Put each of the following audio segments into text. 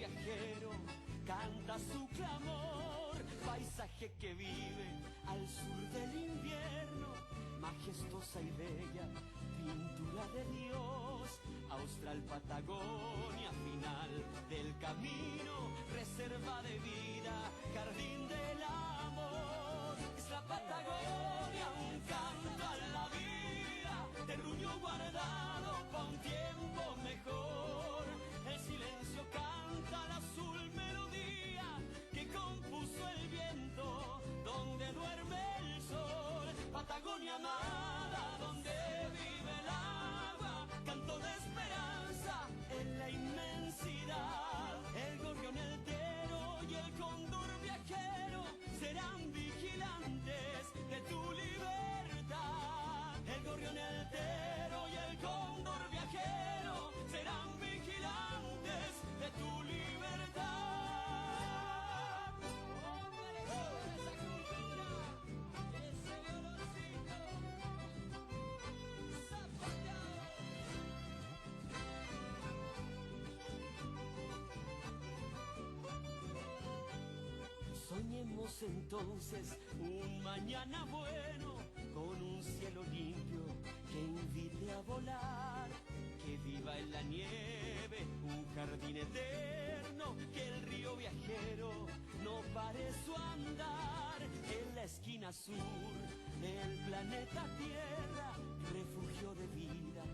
viajero canta su clamor, paisaje que vive al sur del invierno, majestuosa y bella, pintura de Dios, austral Patagonia, final del camino, reserva de vida, jardín del amor. Es la Patagonia, un canto a la vida, terruño guardado pa' un tiempo mejor. El silencio canta la azul melodía que compuso el viento, donde duerme el sol. Patagonia amada, donde vive el agua, canto de esperanza en la inmensidad. El gorrión entero y el cóndor viajero serán vigilantes de tu libertad. El gorrión entero y el cóndor viajero serán vigilantes de tu libertad. Soñemos entonces un mañana bueno, con un cielo limpio que invite a volar, que viva en la nieve un jardín eterno, que el río viajero no pare su andar, en la esquina sur del planeta Tierra, refugio de vida,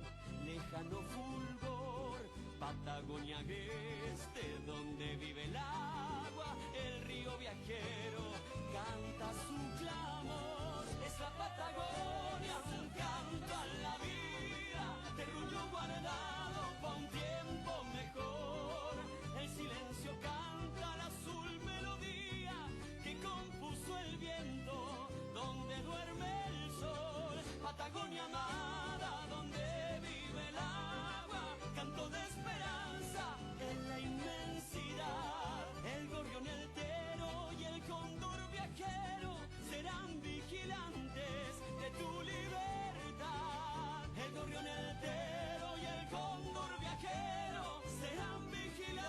lejano fulgor, Patagonia agreste, donde vive el agua, el río viajero canta su clamor. Es la Patagonia, un canto a la vida, terruño guardado pa' un tiempo mejor. El silencio canta la azul melodía que compuso el viento, donde duerme el sol. Patagonia amada, donde vive el agua, canto de esperanza en la inmensidad. El gorrión entero y el cóndor viajero serán vigilantes de tu libertad. El gorrión entero y el cóndor viajero serán vigilantes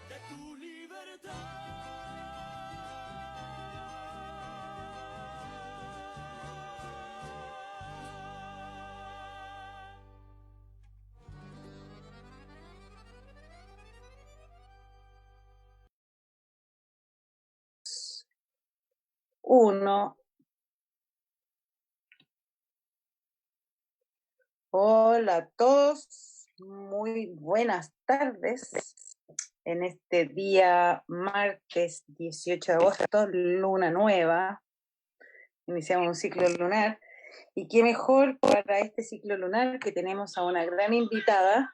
de tu libertad. Uno. Hola a todos, muy buenas tardes en este día martes 18 de agosto, luna nueva, iniciamos un ciclo lunar y qué mejor para este ciclo lunar que tenemos a una gran invitada.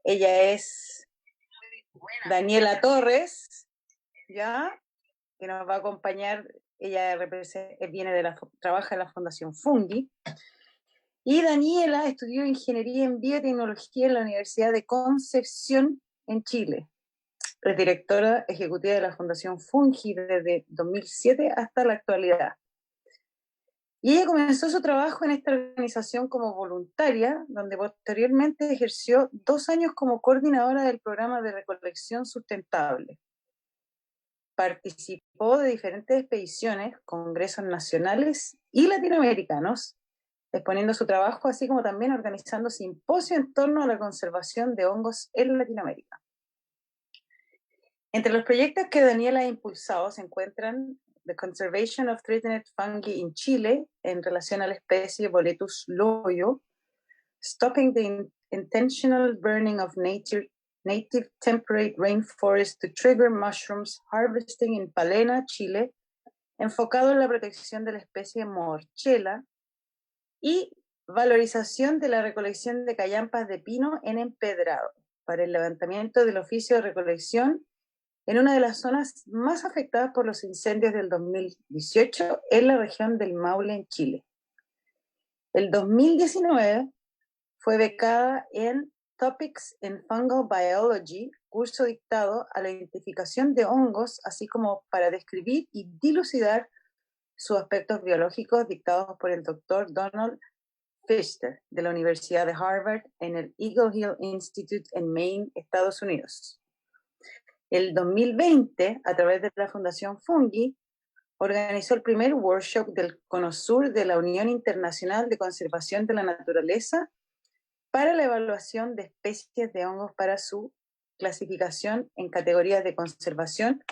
Ella es Daniela Torres, ¿ya? Que nos va a acompañar. Ella trabaja en la Fundación Fungi. Y Daniela estudió Ingeniería en Biotecnología en la Universidad de Concepción en Chile. Es directora ejecutiva de la Fundación Fungi desde 2007 hasta la actualidad. Y ella comenzó su trabajo en esta organización como voluntaria, donde posteriormente ejerció 2 años como coordinadora del programa de recolección sustentable. Participó de diferentes expediciones, congresos nacionales y latinoamericanos, exponiendo su trabajo, así como también organizando simposios en torno a la conservación de hongos en Latinoamérica. Entre los proyectos que Daniela ha impulsado se encuentran The Conservation of Threatened Fungi in Chile, en relación a la especie Boletus loyo, Stopping the Intentional Burning of Native Temperate Rainforest to Trigger Mushrooms Harvesting in Palena, Chile, enfocado en la protección de la especie Morchella, y valorización de la recolección de callampas de pino en empedrado, para el levantamiento del oficio de recolección en una de las zonas más afectadas por los incendios del 2018 en la región del Maule, en Chile. El 2019 fue becada en Topics in Fungal Biology, curso dictado a la identificación de hongos, así como para describir y dilucidar sus aspectos biológicos, dictados por el doctor Donald Pfister, de la Universidad de Harvard, en el Eagle Hill Institute en Maine, Estados Unidos. El 2020, a través de la Fundación Fungi, organizó el primer workshop del Cono Sur de la Unión Internacional de Conservación de la Naturaleza para la evaluación de especies de hongos para su clasificación en categorías de conservación,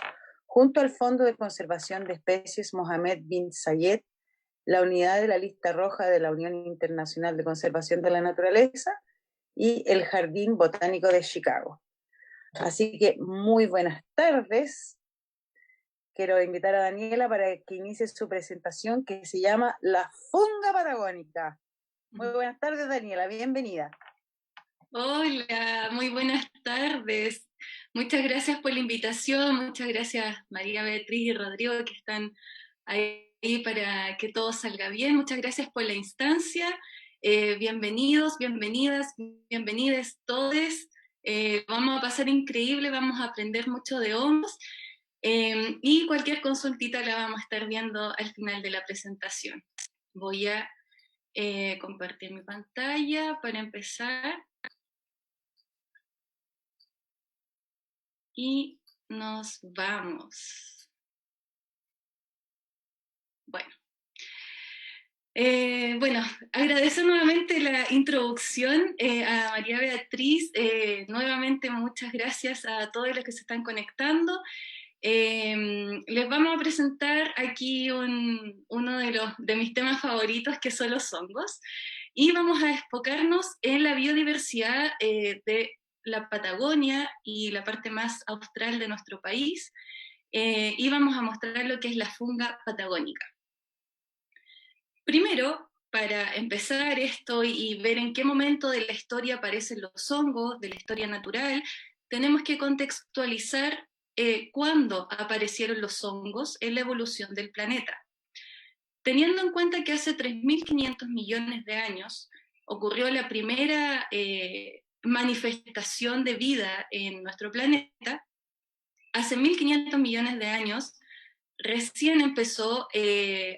junto al Fondo de Conservación de Especies Mohammed bin Zayed, la unidad de la lista roja de la Unión Internacional de Conservación de la Naturaleza y el Jardín Botánico de Chicago. Así que muy buenas tardes. Quiero invitar a Daniela para que inicie su presentación que se llama La Funga Patagónica. Muy buenas tardes, Daniela, bienvenida. Hola, muy buenas tardes. Muchas gracias por la invitación, muchas gracias María Beatriz y Rodrigo que están ahí para que todo salga bien. Muchas gracias por la instancia. Bienvenidos, bienvenidas, bienvenides todos. Vamos a pasar increíble, vamos a aprender mucho de hongos. Y cualquier consultita la vamos a estar viendo al final de la presentación. Voy a compartir mi pantalla para empezar. Y nos vamos. Bueno, agradecer nuevamente la introducción a María Beatriz. Nuevamente muchas gracias a todos los que se están conectando. Les vamos a presentar aquí uno de mis temas favoritos, que son los hongos, y vamos a enfocarnos en la biodiversidad de la Patagonia y la parte más austral de nuestro país, y vamos a mostrar lo que es la funga patagónica. Primero, para empezar esto y ver en qué momento de la historia aparecen los hongos, de la historia natural, tenemos que contextualizar cuándo aparecieron los hongos en la evolución del planeta. Teniendo en cuenta que hace 3.500 millones de años ocurrió la primera manifestación de vida en nuestro planeta, hace 1.500 millones de años recién empezó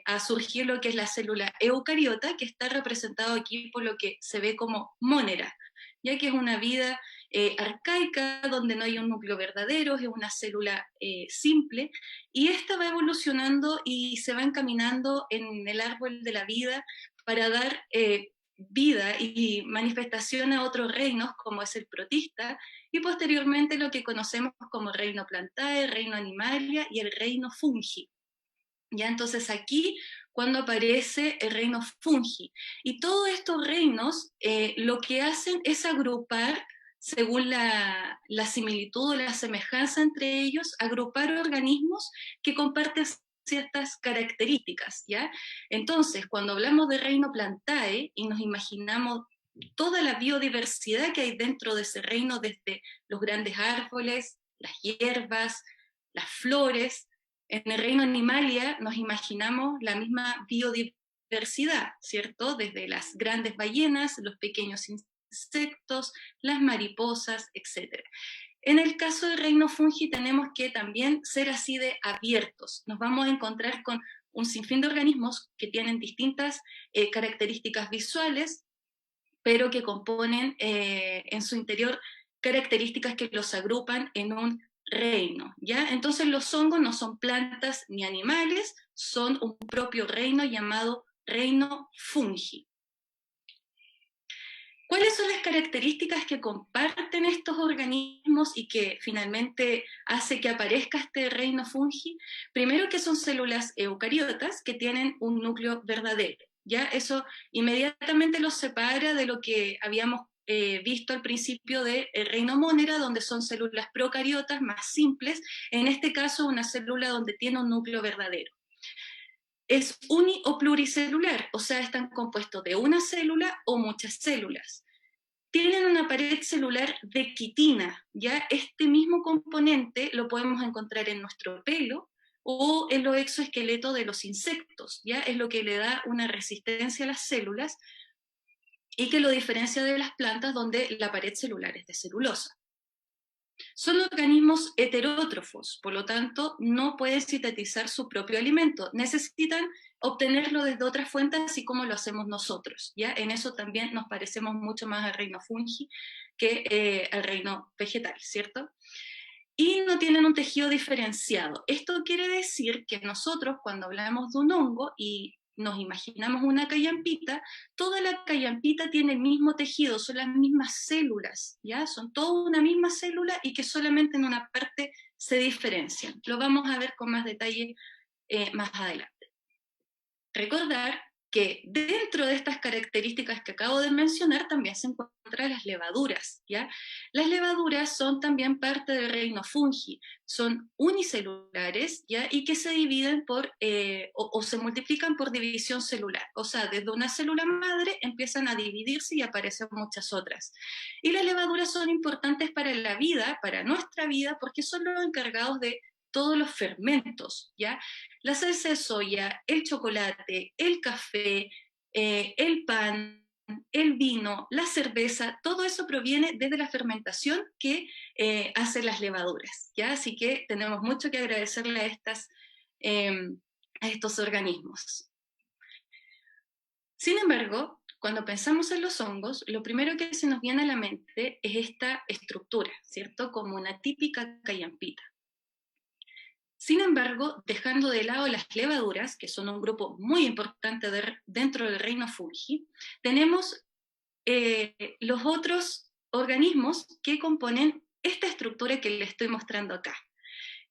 a surgir lo que es la célula eucariota, que está representado aquí por lo que se ve como mónera, ya que es una vida arcaica, donde no hay un núcleo verdadero, es una célula simple, y esta va evolucionando y se va encaminando en el árbol de la vida para dar vida y manifestación a otros reinos, como es el protista, y posteriormente lo que conocemos como reino Plantae, reino Animalia y el reino Fungi. Ya entonces aquí cuando aparece el reino Fungi. Y todos estos reinos lo que hacen es agrupar, según la similitud o la semejanza entre ellos, agrupar organismos que comparten ciertas características, ¿ya? Entonces, cuando hablamos de reino Plantae y nos imaginamos toda la biodiversidad que hay dentro de ese reino, desde los grandes árboles, las hierbas, las flores, en el reino Animalia nos imaginamos la misma biodiversidad, ¿cierto? Desde las grandes ballenas, los pequeños insectos, las mariposas, etc. En el caso del reino Fungi tenemos que también ser así de abiertos. Nos vamos a encontrar con un sinfín de organismos que tienen distintas características visuales, pero que componen en su interior características que los agrupan en un reino, ¿ya? Entonces los hongos no son plantas ni animales, son un propio reino llamado reino fungi. ¿Cuáles son las características que comparten estos organismos y que finalmente hace que aparezca este reino fungi? Primero, que son células eucariotas que tienen un núcleo verdadero. Ya eso inmediatamente los separa de lo que habíamos visto al principio del reino mónera, donde son células procariotas más simples, en este caso una célula donde tiene un núcleo verdadero. Es uni o pluricelular, o sea, están compuestos de una célula o muchas células. Tienen una pared celular de quitina, ya este mismo componente lo podemos encontrar en nuestro pelo o en los exoesqueletos de los insectos, ya es lo que le da una resistencia a las células y que lo diferencia de las plantas donde la pared celular es de celulosa. Son organismos heterótrofos, por lo tanto, no pueden sintetizar su propio alimento. Necesitan obtenerlo desde otras fuentes, así como lo hacemos nosotros, ¿ya? En eso también nos parecemos mucho más al reino fungi que al reino vegetal, ¿cierto? Y no tienen un tejido diferenciado. Esto quiere decir que nosotros, cuando hablamos de un hongo y nos imaginamos una cayampita, toda la cayampita tiene el mismo tejido, son las mismas células, ¿ya? Son toda una misma célula y que solamente en una parte se diferencian. Lo vamos a ver con más detalle más adelante. Recordar que dentro de estas características que acabo de mencionar también se encuentran las levaduras, ¿ya? Las levaduras son también parte del reino fungi, son unicelulares, ¿ya? Y que se dividen por, o se multiplican por división celular, o sea, desde una célula madre empiezan a dividirse y aparecen muchas otras. Y las levaduras son importantes para la vida, para nuestra vida, porque son los encargados de todos los fermentos, ¿ya? La salsa de soya, el chocolate, el café, el pan, el vino, la cerveza, todo eso proviene desde la fermentación que hacen las levaduras, ¿ya? Así que tenemos mucho que agradecerle a estos organismos. Sin embargo, cuando pensamos en los hongos, lo primero que se nos viene a la mente es esta estructura, ¿cierto? Como una típica cayampita. Sin embargo, dejando de lado las levaduras, que son un grupo muy importante dentro del reino fungi, tenemos los otros organismos que componen esta estructura que les estoy mostrando acá.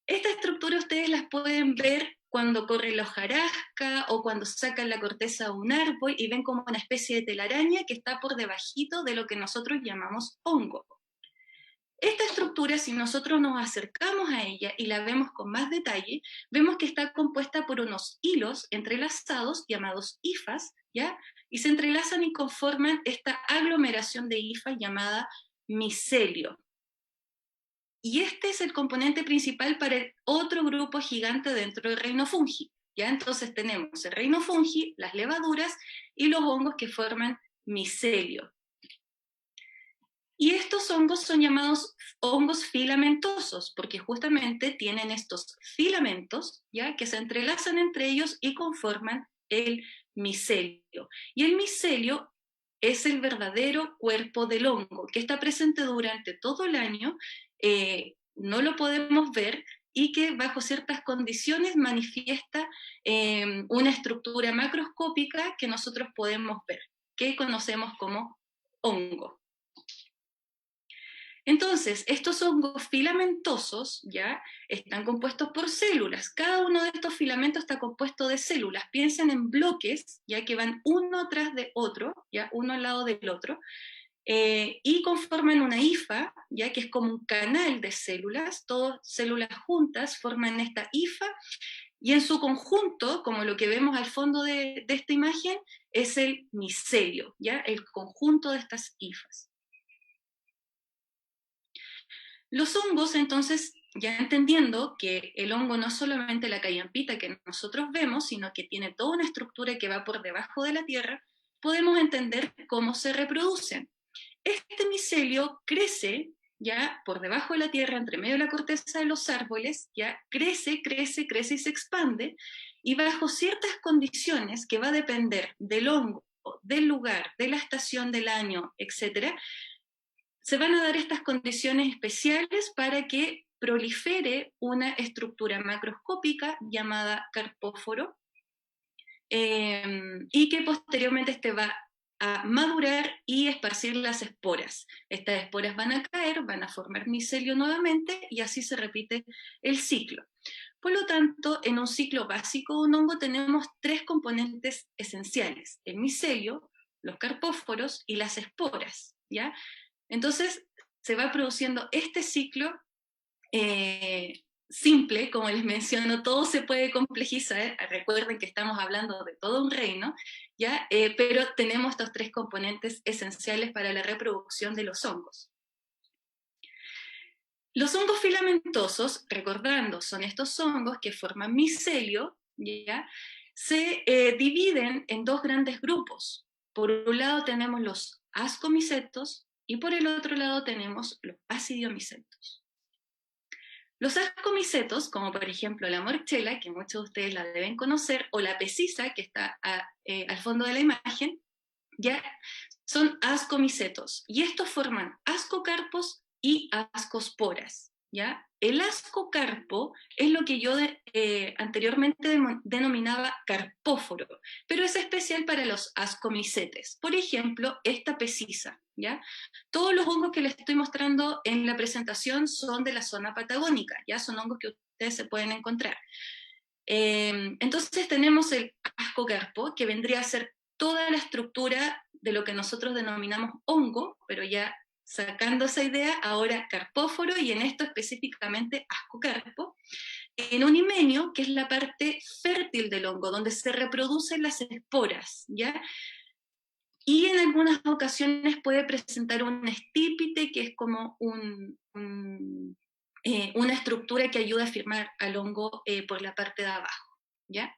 Esta estructura ustedes las pueden ver cuando corre la hojarasca o cuando sacan la corteza de un árbol y ven como una especie de telaraña que está por debajito de lo que nosotros llamamos hongo. Esta estructura, si nosotros nos acercamos a ella y la vemos con más detalle, vemos que está compuesta por unos hilos entrelazados llamados hifas, ¿ya? Y se entrelazan y conforman esta aglomeración de hifas llamada micelio. Y este es el componente principal para el otro grupo gigante dentro del reino fungi, ¿ya? Entonces tenemos el reino fungi, las levaduras y los hongos que forman micelio. Y estos hongos son llamados hongos filamentosos, porque justamente tienen estos filamentos, ¿ya? Que se entrelazan entre ellos y conforman el micelio. Y el micelio es el verdadero cuerpo del hongo, que está presente durante todo el año, no lo podemos ver, y que bajo ciertas condiciones manifiesta una estructura macroscópica que nosotros podemos ver, que conocemos como hongo. Entonces, estos hongos filamentosos, ¿ya? Están compuestos por células. Cada uno de estos filamentos está compuesto de células. Piensen en bloques, ya que van uno tras de otro, ¿ya? Uno al lado del otro, y conforman una hifa, ya que es como un canal de células. Todas células juntas forman esta hifa, y en su conjunto, como lo que vemos al fondo de esta imagen, es el micelio, ¿ya? El conjunto de estas hifas. Los hongos, entonces, ya entendiendo que el hongo no es solamente la cayampita que nosotros vemos, sino que tiene toda una estructura que va por debajo de la tierra, podemos entender cómo se reproducen. Este micelio crece ya por debajo de la tierra, entre medio de la corteza de los árboles, ya crece y se expande, y bajo ciertas condiciones que va a depender del hongo, del lugar, de la estación del año, etcétera, se van a dar estas condiciones especiales para que prolifere una estructura macroscópica llamada carpóforo, y que posteriormente este va a madurar y esparcir las esporas. Estas esporas van a caer, van a formar micelio nuevamente y así se repite el ciclo. Por lo tanto, en un ciclo básico de un hongo tenemos tres componentes esenciales: el micelio, los carpóforos y las esporas, ¿ya? Entonces, se va produciendo este ciclo simple, como les menciono, todo se puede complejizar. Recuerden que estamos hablando de todo un reino, ¿ya? Pero tenemos estos tres componentes esenciales para la reproducción de los hongos. Los hongos filamentosos, recordando, son estos hongos que forman micelio, ¿ya? Se dividen en dos grandes grupos. Por un lado tenemos los ascomicetos y por el otro lado tenemos los acidiomicetos, Los ascomicetos, como por ejemplo la morchela, que muchos de ustedes la deben conocer, o la pecisa, que está al fondo de la imagen, ya son ascomicetos, y estos forman ascocarpos y ascosporas, ¿ya? El ascocarpo es lo que yo anteriormente denominaba carpóforo, pero es especial para los ascomicetes. Por ejemplo, esta pecisa, ¿ya? Todos los hongos que les estoy mostrando en la presentación son de la zona patagónica, ¿ya? Son hongos que ustedes se pueden encontrar. Entonces tenemos el ascocarpo, que vendría a ser toda la estructura de lo que nosotros denominamos hongo, pero ya sacando esa idea, ahora carpóforo, y en esto específicamente ascocarpo, en un himenio, que es la parte fértil del hongo, donde se reproducen las esporas, ¿ya? Y en algunas ocasiones puede presentar un estípite, que es como una estructura que ayuda a firmar al hongo por la parte de abajo, ¿ya?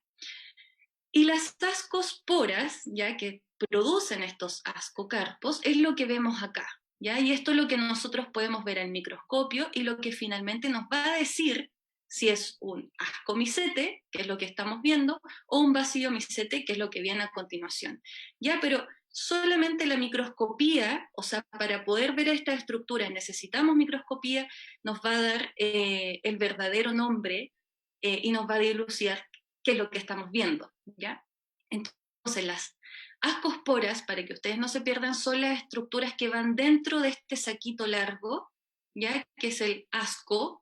Y las ascosporas, ya, que producen estos ascocarpos, es lo que vemos acá, ¿ya? Y esto es lo que nosotros podemos ver al microscopio y lo que finalmente nos va a decir si es un ascomicete, que es lo que estamos viendo, o un basidiomicete, que es lo que viene a continuación, ¿ya? Pero solamente la microscopía, o sea, para poder ver estas estructuras necesitamos microscopía, nos va a dar el verdadero nombre y nos va a dilucidar qué es lo que estamos viendo, ¿ya? Entonces, las ascosporas, para que ustedes no se pierdan, son las estructuras que van dentro de este saquito largo, ¿ya? Que es el asco,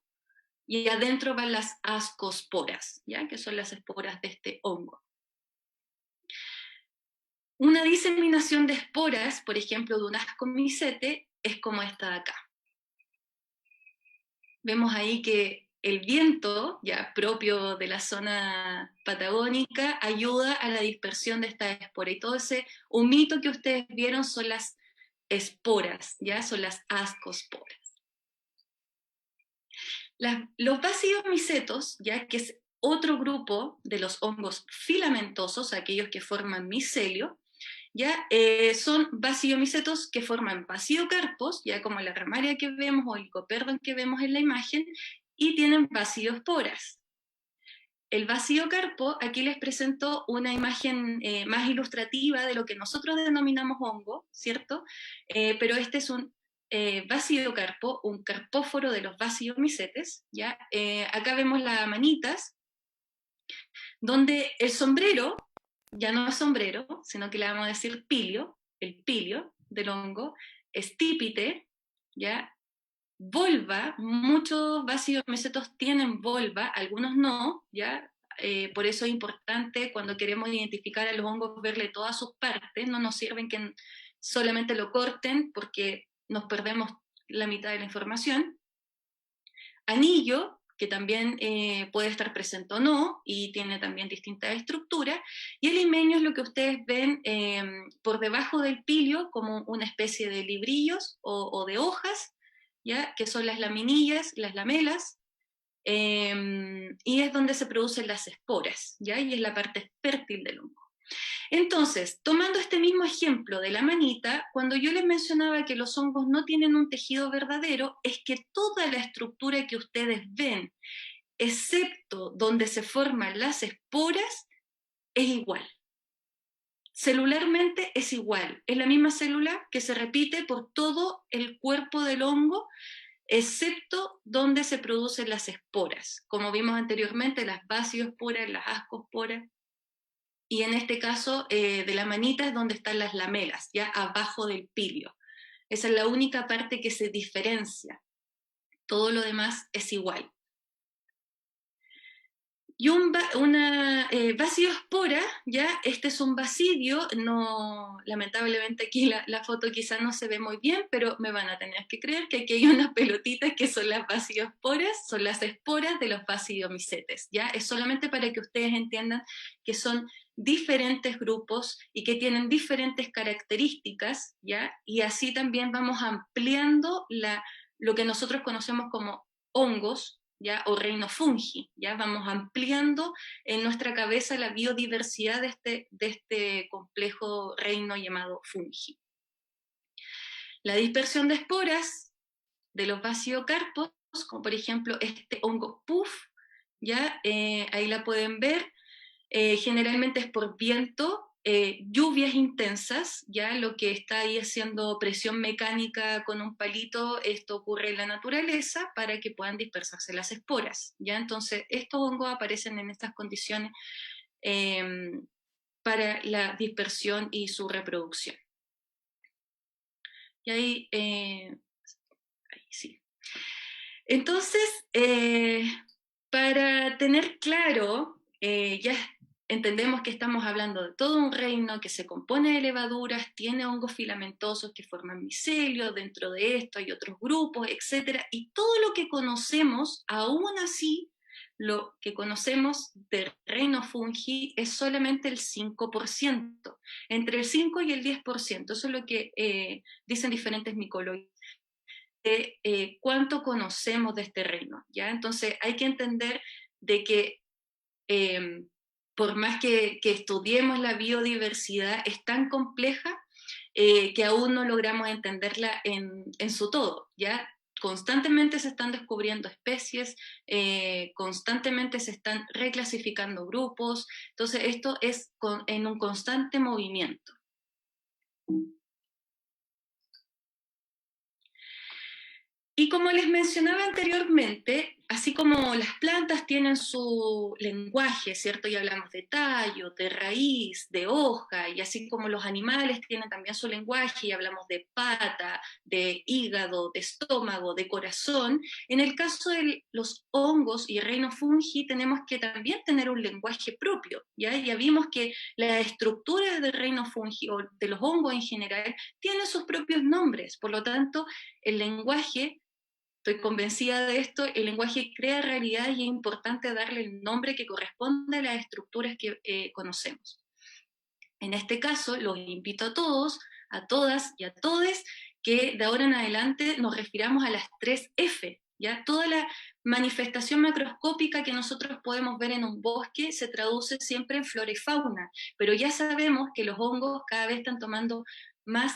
y adentro van las ascosporas, ¿ya? Que son las esporas de este hongo. Una diseminación de esporas, por ejemplo, de un ascomicete, es como esta de acá. Vemos ahí que el viento, ya propio de la zona patagónica, ayuda a la dispersión de esta espora. Y todo ese humito que ustedes vieron son las esporas, ya son las ascosporas. Los basidiomycetos, ya que es otro grupo de los hongos filamentosos, aquellos que forman micelio, ya son basidiomycetos que forman basidiocarpos, ya como la ramaria que vemos o el licoperdon que vemos en la imagen, y tienen basidiosporas. El basidiocarpo, aquí les presento una imagen más ilustrativa de lo que nosotros denominamos hongo, ¿cierto? Pero este es un basidiocarpo, un carpóforo de los basidiomycetes, ¿ya? Acá vemos las manitas, donde el sombrero ya no es sombrero, sino que le vamos a decir pilio, el pilio del hongo, estípite, ¿ya? Volva, muchos basidiomycetos tienen volva, algunos no, ¿ya? Por eso es importante cuando queremos identificar a los hongos verle todas sus partes, no nos sirven que solamente lo corten porque nos perdemos la mitad de la información. Anillo, que también puede estar presente o no, y tiene también distintas estructuras, y el himenio es lo que ustedes ven por debajo del pilio, como una especie de librillos o de hojas, ¿ya? Que son las laminillas, las lamelas, y es donde se producen las esporas, ¿ya? Y es la parte fértil del hongo. Entonces, tomando este mismo ejemplo de la manita, cuando yo les mencionaba que los hongos no tienen un tejido verdadero, es que toda la estructura que ustedes ven, excepto donde se forman las esporas, es igual. Celularmente es igual, es la misma célula que se repite por todo el cuerpo del hongo, excepto donde se producen las esporas, como vimos anteriormente, las basidiosporas, las ascosporas, y en este caso de la manita es donde están las lamelas, ya abajo del pilio. Esa es la única parte que se diferencia, todo lo demás es igual. Y una basidiospora, ya, este es un basidio, no, lamentablemente aquí la foto quizás no se ve muy bien, pero me van a tener que creer que aquí hay unas pelotitas que son las basidiosporas, son las esporas de los basidiomycetes, ya, es solamente para que ustedes entiendan que son diferentes grupos y que tienen diferentes características, ya, y así también vamos ampliando lo que nosotros conocemos como hongos, ¿ya? O reino fungi, ¿ya? Vamos ampliando en nuestra cabeza la biodiversidad de este complejo reino llamado fungi. La dispersión de esporas de los basidiocarpos como por ejemplo este hongo puff, ¿ya? Ahí la pueden ver. Generalmente es por viento, lluvias intensas, ya lo que está ahí haciendo presión mecánica con un palito, esto ocurre en la naturaleza para que puedan dispersarse las esporas, ya. Entonces estos hongos aparecen en estas condiciones para la dispersión y su reproducción. Y ahí sí. Entonces, para tener claro, ya entendemos que estamos hablando de todo un reino que se compone de levaduras, tiene hongos filamentosos que forman micelio, dentro de esto hay otros grupos, etc. Y todo lo que conocemos, aún así, lo que conocemos del reino fungi es solamente el 5%, entre el 5 y el 10%, eso es lo que dicen diferentes micólogos de cuánto conocemos de este reino, ¿ya? Entonces hay que entender de que por más que estudiemos la biodiversidad, es tan compleja que aún no logramos entenderla en su todo, ¿ya? Constantemente se están descubriendo especies, constantemente se están reclasificando grupos, entonces esto es en un constante movimiento. Y como les mencionaba anteriormente, así como las plantas tienen su lenguaje, ¿cierto? Y hablamos de tallo, de raíz, de hoja, y así como los animales tienen también su lenguaje, y hablamos de pata, de hígado, de estómago, de corazón, en el caso de los hongos y el reino fungi tenemos que también tener un lenguaje propio, ¿ya? Ya vimos que las estructuras del reino fungi, o de los hongos en general, tienen sus propios nombres, por lo tanto, el lenguaje, estoy convencida de esto, el lenguaje crea realidad y es importante darle el nombre que corresponde a las estructuras que conocemos. En este caso, los invito a todos, a todas y a todes que de ahora en adelante nos refiramos a las 3 F, ¿ya? Toda la manifestación macroscópica que nosotros podemos ver en un bosque se traduce siempre en flora y fauna, pero ya sabemos que los hongos cada vez están tomando más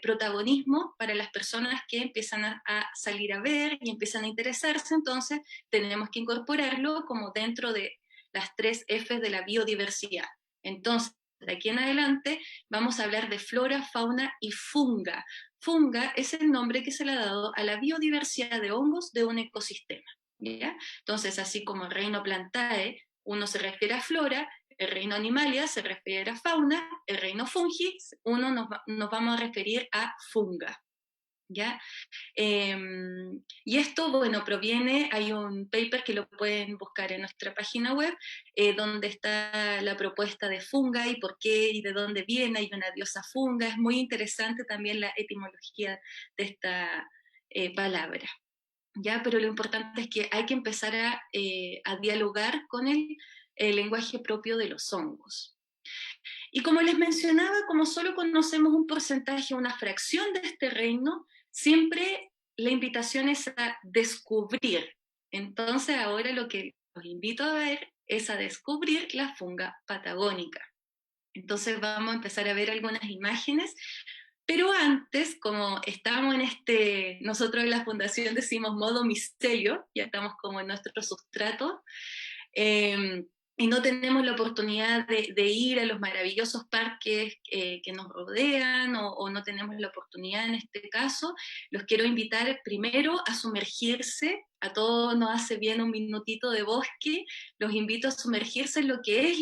protagonismo para las personas que empiezan a salir a ver y empiezan a interesarse, entonces tenemos que incorporarlo como dentro de las 3 F de la biodiversidad. Entonces, de aquí en adelante vamos a hablar de flora, fauna y funga. Funga es el nombre que se le ha dado a la biodiversidad de hongos de un ecosistema, ¿ya? Entonces, así como el reino Plantae, uno se refiere a flora, el reino Animalia se refiere a fauna, el reino Fungi, uno nos vamos a referir a funga, ¿ya? Y esto, bueno, proviene, hay un paper que lo pueden buscar en nuestra página web, donde está la propuesta de funga y por qué y de dónde viene, hay una diosa funga, es muy interesante también la etimología de esta palabra, ¿ya? Pero lo importante es que hay que empezar a dialogar con el lenguaje propio de los hongos. Y como les mencionaba, como solo conocemos un porcentaje, una fracción de este reino, siempre la invitación es a descubrir. Entonces ahora lo que los invito a ver es a descubrir la funga patagónica. Entonces vamos a empezar a ver algunas imágenes, pero antes, como estamos en nosotros en la fundación decimos modo misterio, ya estamos como en nuestro sustrato, y no tenemos la oportunidad de ir a los maravillosos parques que nos rodean, o no tenemos la oportunidad en este caso, los quiero invitar primero a sumergirse, a todos nos hace bien un minutito de bosque, los invito a sumergirse en lo que es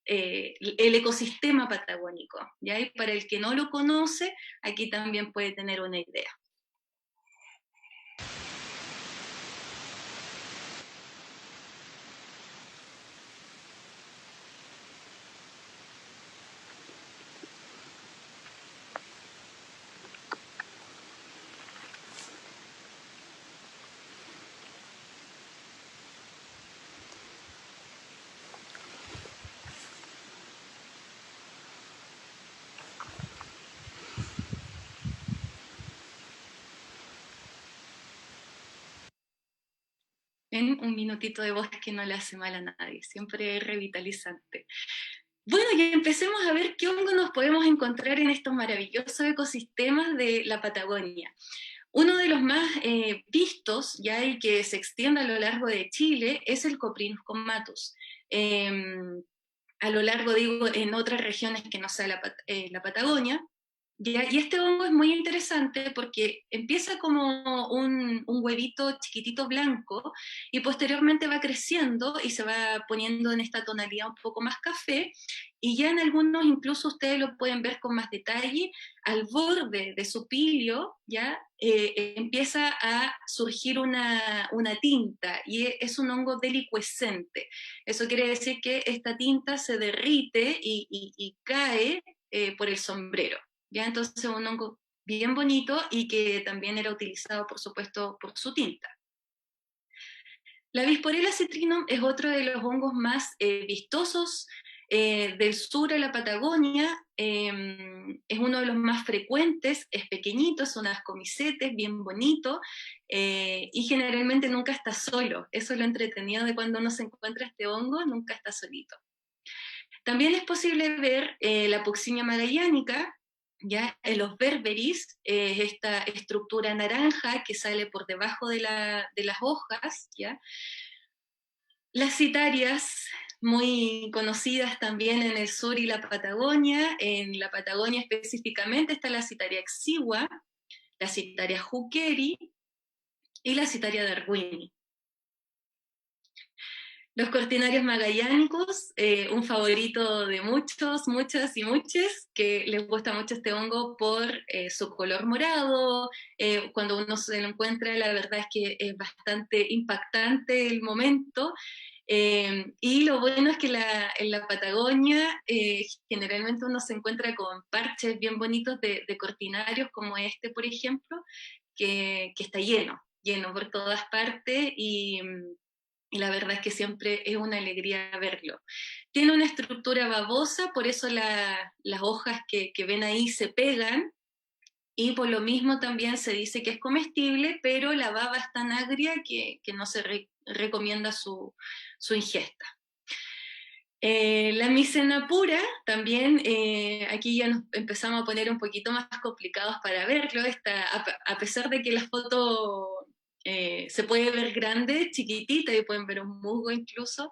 el ecosistema patagónico, ¿ya? Y para el que no lo conoce, aquí también puede tener una idea. En un minutito de bosque no le hace mal a nadie, siempre es revitalizante. Bueno, y empecemos a ver qué hongo nos podemos encontrar en estos maravillosos ecosistemas de la Patagonia. Uno de los más vistos ya y que se extiende a lo largo de Chile es el Coprinus comatus. A lo largo, digo, en otras regiones que no sea la Patagonia. ¿Ya? Y este hongo es muy interesante porque empieza como un huevito chiquitito blanco y posteriormente va creciendo y se va poniendo en esta tonalidad un poco más café, y ya en algunos incluso ustedes lo pueden ver con más detalle, al borde de su pilio ya empieza a surgir una tinta, y es un hongo delicuescente. Eso quiere decir que esta tinta se derrite y cae por el sombrero. ¿Ya? Entonces un hongo bien bonito y que también era utilizado, por supuesto, por su tinta. La Bisporella citrinum es otro de los hongos más vistosos del sur de la Patagonia. Es uno de los más frecuentes, es pequeñito, son ascomicetes, bien bonito, y generalmente nunca está solo. Eso es lo entretenido de cuando uno se encuentra este hongo, nunca está solito. También es posible ver la Puccinia magallánica, ya en los berberis, esta estructura naranja que sale por debajo de las hojas, ¿ya? Las citarias, muy conocidas también en el sur y la Patagonia. En la Patagonia específicamente está la citaria exigua, la citaria juqueri y la citaria darwini. Los cortinarios magallánicos, un favorito de muchos, muchas y muchos, que les gusta mucho este hongo por su color morado. Cuando uno se lo encuentra, la verdad es que es bastante impactante el momento. Y lo bueno es que en la Patagonia generalmente uno se encuentra con parches bien bonitos de cortinarios, como este, por ejemplo, que está lleno por todas partes, y la verdad es que siempre es una alegría verlo. Tiene una estructura babosa, por eso las hojas que ven ahí se pegan, y por lo mismo también se dice que es comestible, pero la baba es tan agria que no se recomienda su ingesta. La micena pura, también aquí ya nos empezamos a poner un poquito más complicados para verlo. A pesar de que la foto se puede ver grande, chiquitita, y pueden ver un musgo incluso,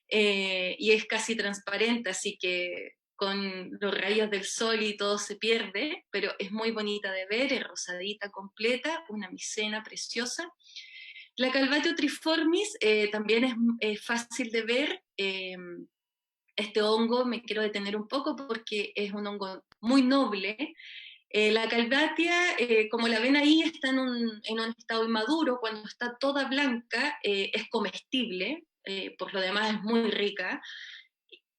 y es casi transparente, así que con los rayos del sol y todo se pierde, pero es muy bonita de ver, es rosadita completa, una micena preciosa. La Calvatio triformis también es fácil de ver. Este hongo me quiero detener un poco porque es un hongo muy noble. La calvatia, como la ven ahí, está en un estado inmaduro. Cuando está toda blanca es comestible, por lo demás es muy rica.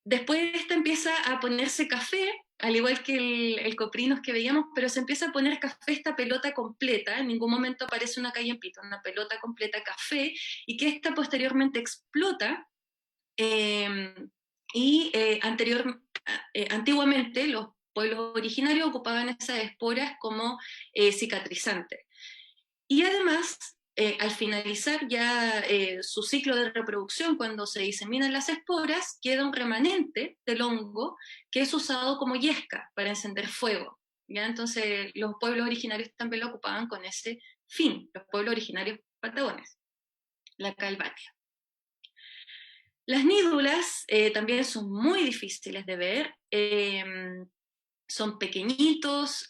Después esta empieza a ponerse café, al igual que el coprinos que veíamos, pero se empieza a poner café esta pelota completa. En ningún momento aparece una callempita, una pelota completa café, y que esta posteriormente explota. Antiguamente los pueblos originarios ocupaban esas esporas como cicatrizantes. Y además, al finalizar ya su ciclo de reproducción, cuando se diseminan las esporas, queda un remanente del hongo que es usado como yesca para encender fuego. ¿Ya? Entonces los pueblos originarios también lo ocupaban con ese fin, los pueblos originarios patagones, la calvatia. Las nídulas también son muy difíciles de ver, son pequeñitos,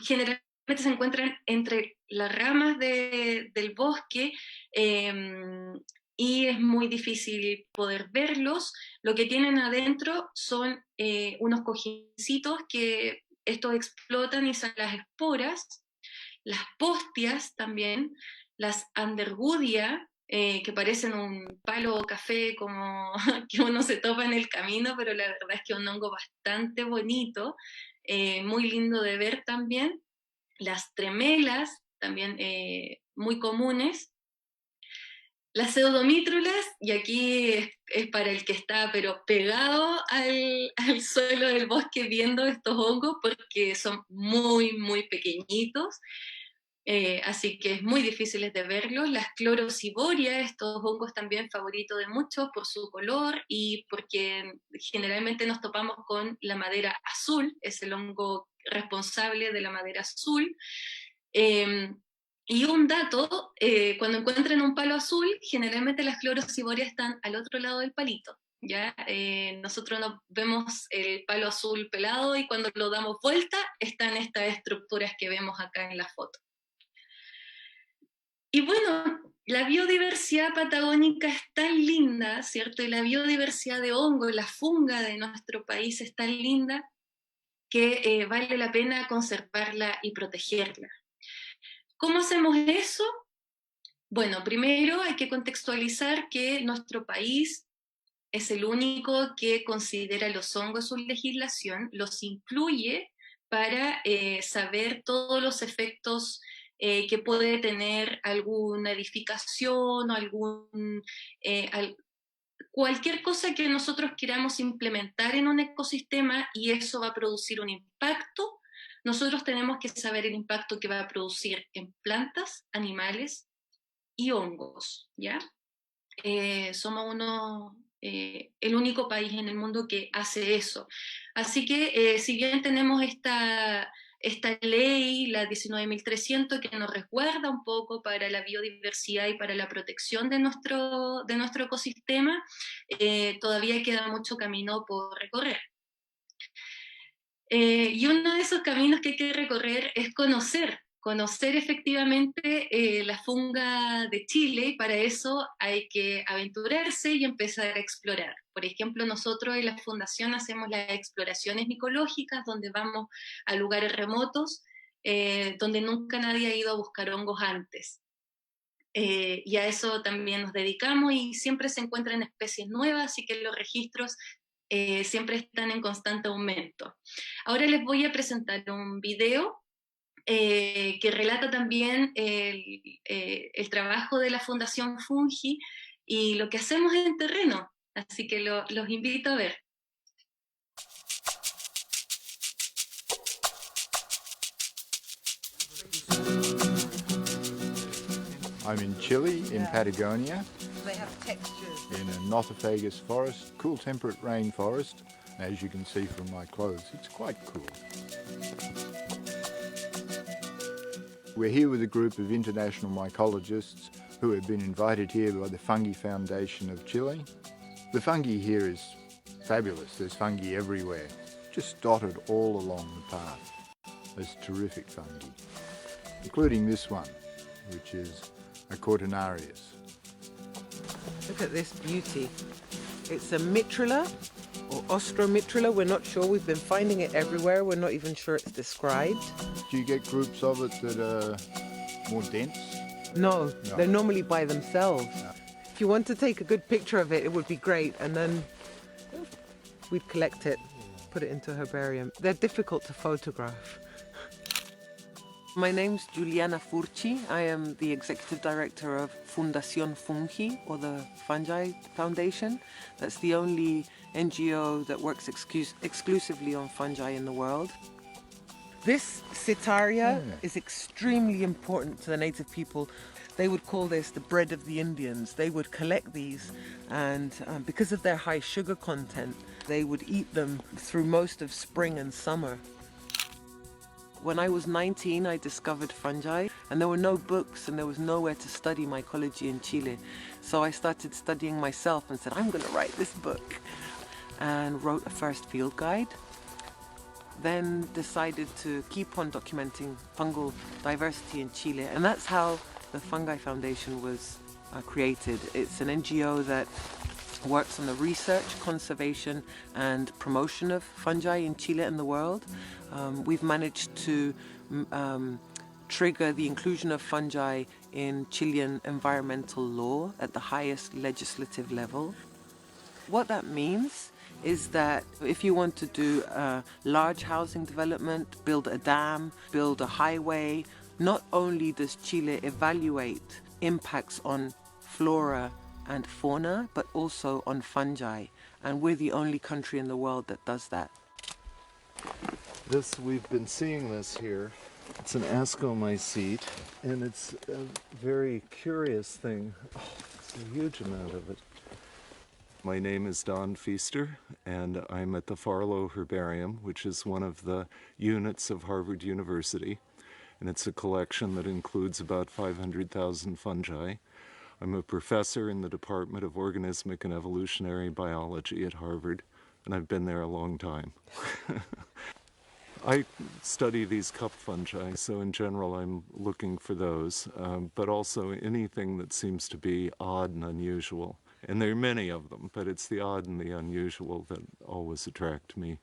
generalmente se encuentran entre las ramas del bosque, y es muy difícil poder verlos. Lo que tienen adentro son unos cojincitos que estos explotan y son las esporas, las postias también, las andergudia, que parecen un palo café como que uno se topa en el camino, pero la verdad es que es un hongo bastante bonito, muy lindo de ver también. Las tremelas, también muy comunes. Las pseudomítrulas, y aquí es para el que está pero pegado al suelo del bosque viendo estos hongos, porque son muy, muy pequeñitos. así que es muy difícil de verlos. Las clorociborias, estos hongos también favoritos de muchos por su color y porque generalmente nos topamos con la madera azul, es el hongo responsable de la madera azul. Y un dato, cuando encuentran un palo azul, generalmente las clorociborias están al otro lado del palito. ¿Ya? Nosotros no vemos el palo azul pelado y cuando lo damos vuelta están estas estructuras que vemos acá en la foto. Y bueno, la biodiversidad patagónica es tan linda, ¿cierto? Y la biodiversidad de hongos, la funga de nuestro país es tan linda que vale la pena conservarla y protegerla. ¿Cómo hacemos eso? Bueno, primero hay que contextualizar que nuestro país es el único que considera los hongos en su legislación, los incluye para saber todos los efectos que puede tener alguna edificación o cualquier cosa que nosotros queramos implementar en un ecosistema y eso va a producir un impacto. Nosotros tenemos que saber el impacto que va a producir en plantas, animales y hongos, ¿ya? Somos el único país en el mundo que hace eso. Así que si bien tenemos esta ley, la 19.300, que nos resguarda un poco para la biodiversidad y para la protección de nuestro ecosistema, todavía queda mucho camino por recorrer. Y uno de esos caminos que hay que recorrer es conocer efectivamente la funga de Chile, y para eso hay que aventurarse y empezar a explorar. Por ejemplo, nosotros en la Fundación hacemos las exploraciones micológicas, donde vamos a lugares remotos, donde nunca nadie ha ido a buscar hongos antes. Y a eso también nos dedicamos y siempre se encuentran especies nuevas, así que los registros siempre están en constante aumento. Ahora les voy a presentar un video que relata también el trabajo de la Fundación Fungi y lo que hacemos en terreno, así que los invito a ver. I'm in Chile, in Patagonia, in a Nothofagus forest, cool temperate rainforest. As you can see from my clothes, it's quite cool. We're here with a group of international mycologists who have been invited here by the Fungi Foundation of Chile. The fungi here is fabulous. There's fungi everywhere, just dotted all along the path. There's terrific fungi, including this one, which is a Cortinarius. Look at this beauty. It's a Mitrula or Ostromitrula. We're not sure. We've been finding it everywhere. We're not even sure it's described. Do you get groups of it that are more dense? No, No. they're normally by themselves. No. If you want to take a good picture of it, it would be great. And then we'd collect it, put it into a herbarium. They're difficult to photograph. My name's Juliana Furci. I am the Executive Director of Fundación Fungi, or the Fungi Foundation. That's the only NGO that works exclusively on fungi in the world. This Sitaria is extremely important to the native people. They would call this the bread of the Indians. They would collect these, and because of their high sugar content, they would eat them through most of spring and summer. When I was 19, I discovered fungi, and there were no books and there was nowhere to study mycology in Chile. So I started studying myself and said, I'm going to write this book, and wrote a first field guide. Then decided to keep on documenting fungal diversity in Chile, and that's how the Fungi Foundation was created. It's an NGO that works on the research, conservation and promotion of fungi in Chile and the world. We've managed to trigger the inclusion of fungi in Chilean environmental law at the highest legislative level. What that means is that if you want to do a large housing development, build a dam, build a highway, not only does Chile evaluate impacts on flora and fauna, but also on fungi. And we're the only country in the world that does that. We've been seeing this here It's an ascomycete, and it's a very curious thing. Oh, it's a huge amount of it. My name is Don Feaster, and I'm at the Farlow Herbarium, which is one of the units of Harvard University, and it's a collection that includes about 500,000 fungi. I'm a professor in the Department of Organismic and Evolutionary Biology at Harvard, and I've been there a long time. I study these cup fungi, so in general I'm looking for those, but also anything that seems to be odd and unusual. And there are many of them, but it's the odd and the unusual that always attract me.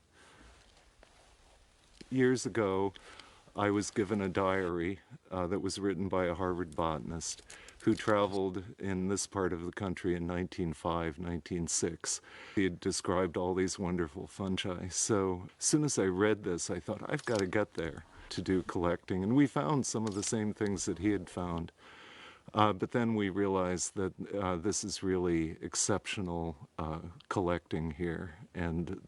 Years ago, I was given a diary that was written by a Harvard botanist who traveled in this part of the country in 1905, 1906. He had described all these wonderful fungi. So as soon as I read this, I thought, I've got to get there to do collecting. And we found some of the same things that he had found. But then we realized that this is really exceptional collecting here, and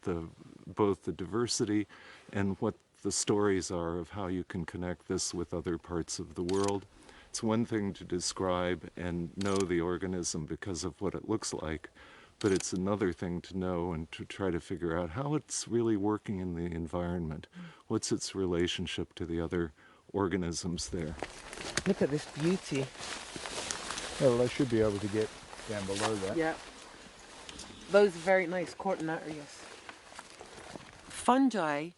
both the diversity and what the stories are of how you can connect this with other parts of the world. It's one thing to describe and know the organism because of what it looks like, but it's another thing to know and to try to figure out how it's really working in the environment. What's its relationship to the other organisms there? Look at this beauty. Well, I should be able to get down below that. Yeah. Those very nice Cortinarius. Fungi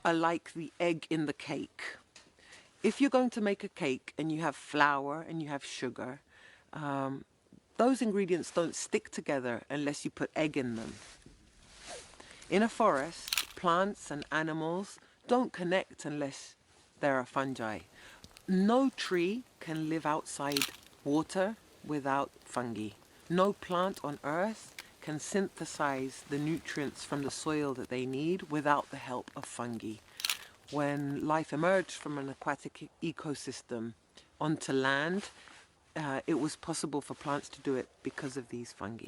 are like the egg in the cake. If you're going to make a cake and you have flour and you have sugar, those ingredients don't stick together unless you put egg in them. In a forest, plants and animals don't connect unless there are fungi. No tree can live outside water without fungi. No plant on earth can synthesize the nutrients from the soil that they need without the help of fungi. When life emerged from an aquatic ecosystem onto land, it was possible for plants to do it because of these fungi.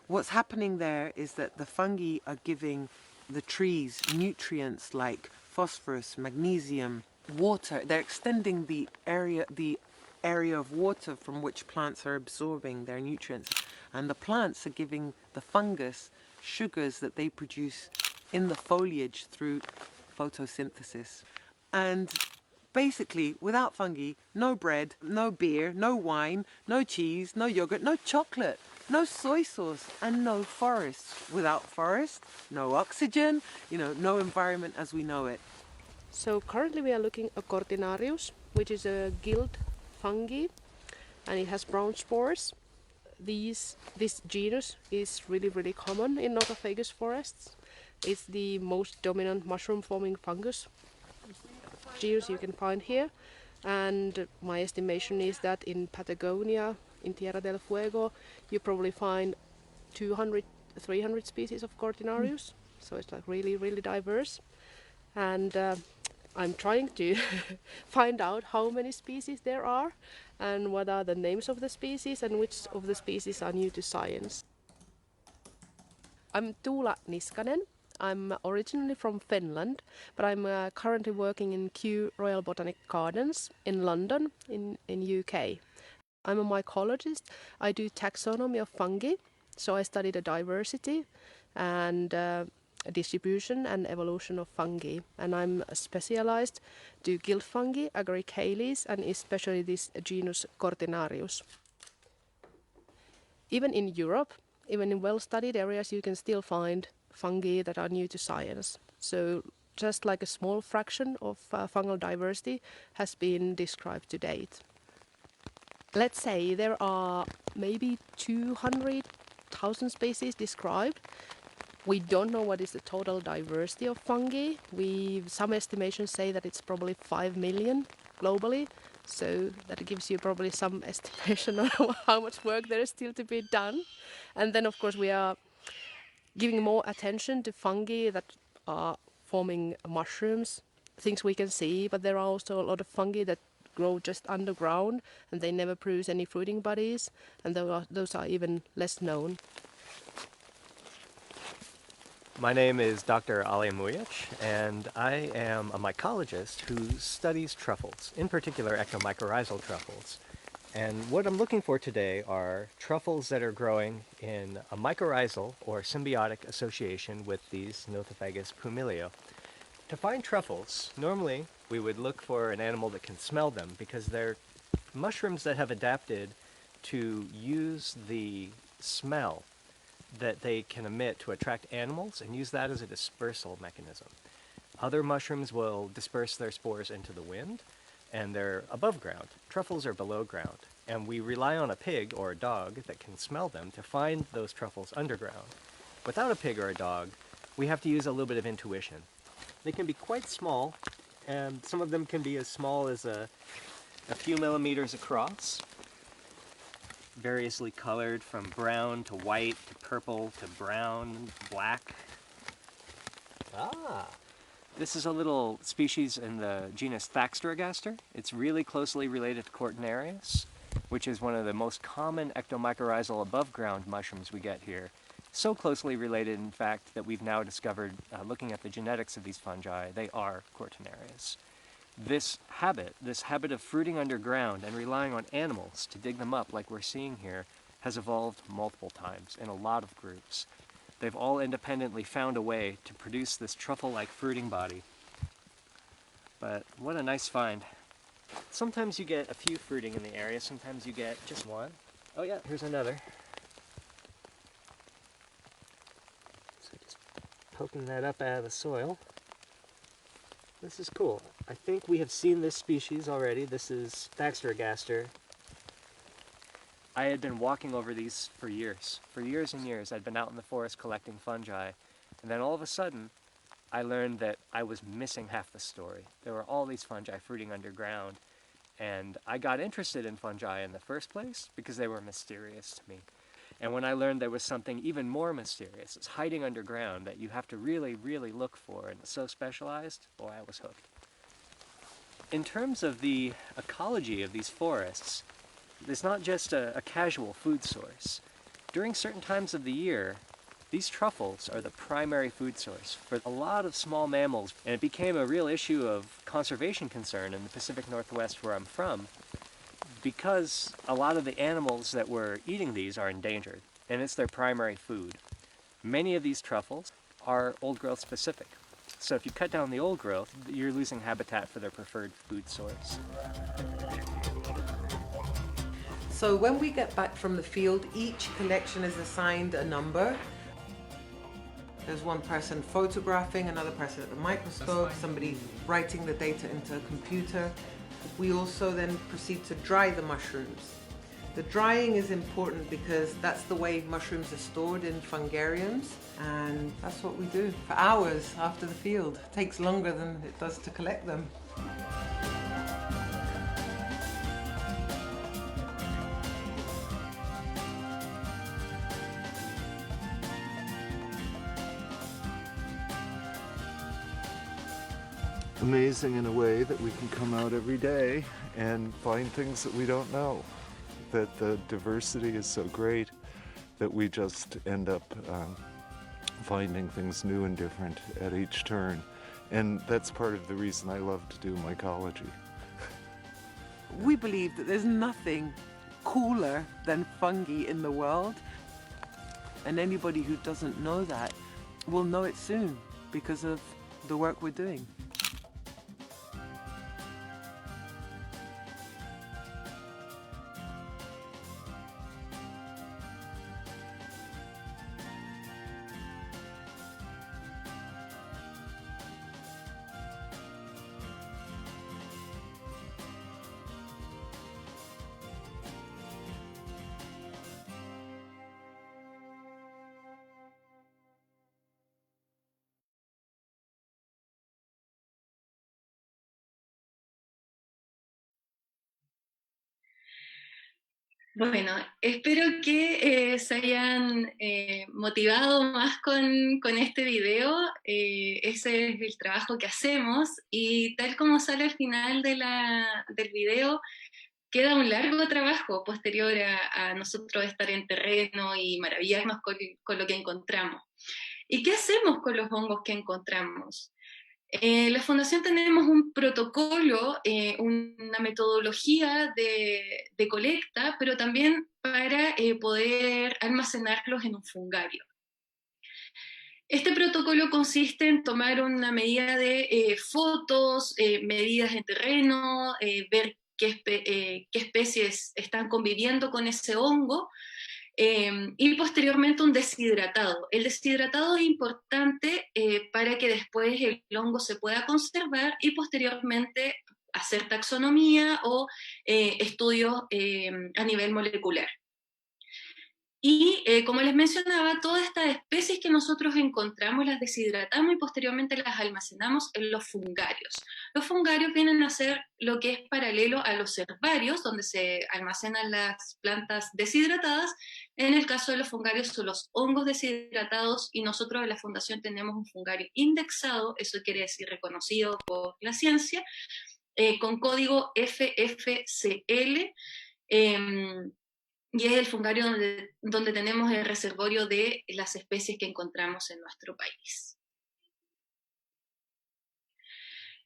What's happening there is that the fungi are giving the trees nutrients like phosphorus, magnesium, water. They're extending the area of water from which plants are absorbing their nutrients. And the plants are giving the fungus sugars that they produce in the foliage through photosynthesis. And basically, without fungi, no bread, no beer, no wine, no cheese, no yogurt, no chocolate, no soy sauce, and no forests. Without forest, no oxygen, no environment as we know it. So currently we are looking at Cortinarius, which is a gilt fungi, and it has brown spores. This genus is really common in Nothofagus forests. It's the most dominant mushroom-forming fungus genus you can find here, and my estimation is that in Patagonia, in Tierra del Fuego, you probably find 200-300 species of Cortinarius. So it's like really diverse, and I'm trying to find out how many species there are and what are the names of the species and which of the species are new to science. I'm Tuula Niskanen. I'm originally from Finland, but I'm currently working in Kew Royal Botanic Gardens in London, in UK. I'm a mycologist. I do taxonomy of fungi, so I study the diversity and distribution and evolution of fungi. And I'm specialized to gilt fungi, Agaricales, and especially this genus Cortinarius. Even in Europe, even in well-studied areas, you can still find fungi that are new to science. So just like a small fraction of fungal diversity has been described to date. Let's say there are maybe 200,000 species described. We don't know what is the total diversity of fungi. Some estimations say that it's probably 5 million globally. So that gives you probably some estimation of how much work there is still to be done. And then of course we are giving more attention to fungi that are forming mushrooms, things we can see, but there are also a lot of fungi that grow just underground and they never produce any fruiting bodies, and those are even less known. My name is Dr. Ale Mujic, and I am a mycologist who studies truffles, in particular ectomycorrhizal truffles. And what I'm looking for today are truffles that are growing in a mycorrhizal or symbiotic association with these Nothofagus pumilio. To find truffles, normally we would look for an animal that can smell them because they're mushrooms that have adapted to use the smell that they can emit to attract animals and use that as a dispersal mechanism. Other mushrooms will disperse their spores into the wind, and they're above ground. Truffles are below ground, and we rely on a pig or a dog that can smell them to find those truffles underground. Without a pig or a dog, we have to use a little bit of intuition. They can be quite small, and some of them can be as small as a few millimeters across, variously colored from brown to white to purple to brown, black. Ah! This is a little species in the genus Thaxteragaster. It's really closely related to Cortinarius, which is one of the most common ectomycorrhizal above-ground mushrooms we get here. So closely related, in fact, that we've now discovered, looking at the genetics of these fungi, they are Cortinarius. This habit of fruiting underground and relying on animals to dig them up like we're seeing here, has evolved multiple times in a lot of groups. They've all independently found a way to produce this truffle-like fruiting body. But what a nice find. Sometimes you get a few fruiting in the area, sometimes you get just one. Oh yeah, here's another. So just poking that up out of the soil. This is cool. I think we have seen this species already. This is Thaxteragaster. I had been walking over these for years. For years and years, I'd been out in the forest collecting fungi. And then all of a sudden, I learned that I was missing half the story. There were all these fungi fruiting underground. And I got interested in fungi in the first place because they were mysterious to me. And when I learned there was something even more mysterious, it's hiding underground that you have to really, really look for, and it's so specialized, boy, I was hooked. In terms of the ecology of these forests, it's not just a casual food source. During certain times of the year, these truffles are the primary food source for a lot of small mammals, and it became a real issue of conservation concern in the Pacific Northwest where I'm from, because a lot of the animals that were eating these are endangered, and it's their primary food. Many of these truffles are old growth specific. So if you cut down the old growth, you're losing habitat for their preferred food source. So when we get back from the field, each collection is assigned a number. There's one person photographing, another person at the microscope, somebody writing the data into a computer. We also then proceed to dry the mushrooms. The drying is important because that's the way mushrooms are stored in fungariums, and that's what we do for hours after the field. It takes longer than it does to collect them. Amazing in a way that we can come out every day and find things that we don't know. That the diversity is so great that we just end up finding things new and different at each turn. And that's part of the reason I love to do mycology. We believe that there's nothing cooler than fungi in the world. And anybody who doesn't know that will know it soon because of the work we're doing. Bueno, espero que se hayan motivado más con este video. Ese es el trabajo que hacemos, y tal como sale al final del video, queda un largo trabajo posterior a nosotros estar en terreno y maravillarnos con lo que encontramos. ¿Y qué hacemos con los hongos que encontramos? En la Fundación tenemos un protocolo, una metodología de colecta, pero también para poder almacenarlos en un fungario. Este protocolo consiste en tomar una medida de fotos, medidas en terreno, ver qué especies están conviviendo con ese hongo, y posteriormente un deshidratado. El deshidratado es importante para que después el hongo se pueda conservar y posteriormente hacer taxonomía o estudios a nivel molecular. Y como les mencionaba, todas estas especies que nosotros encontramos las deshidratamos y posteriormente las almacenamos en los fungarios. Los fungarios vienen a ser lo que es paralelo a los herbarios, donde se almacenan las plantas deshidratadas. En el caso de los fungarios son los hongos deshidratados y nosotros en la Fundación tenemos un fungario indexado, eso quiere decir reconocido por la ciencia, con código FFCL, y es el fungario donde tenemos el reservorio de las especies que encontramos en nuestro país.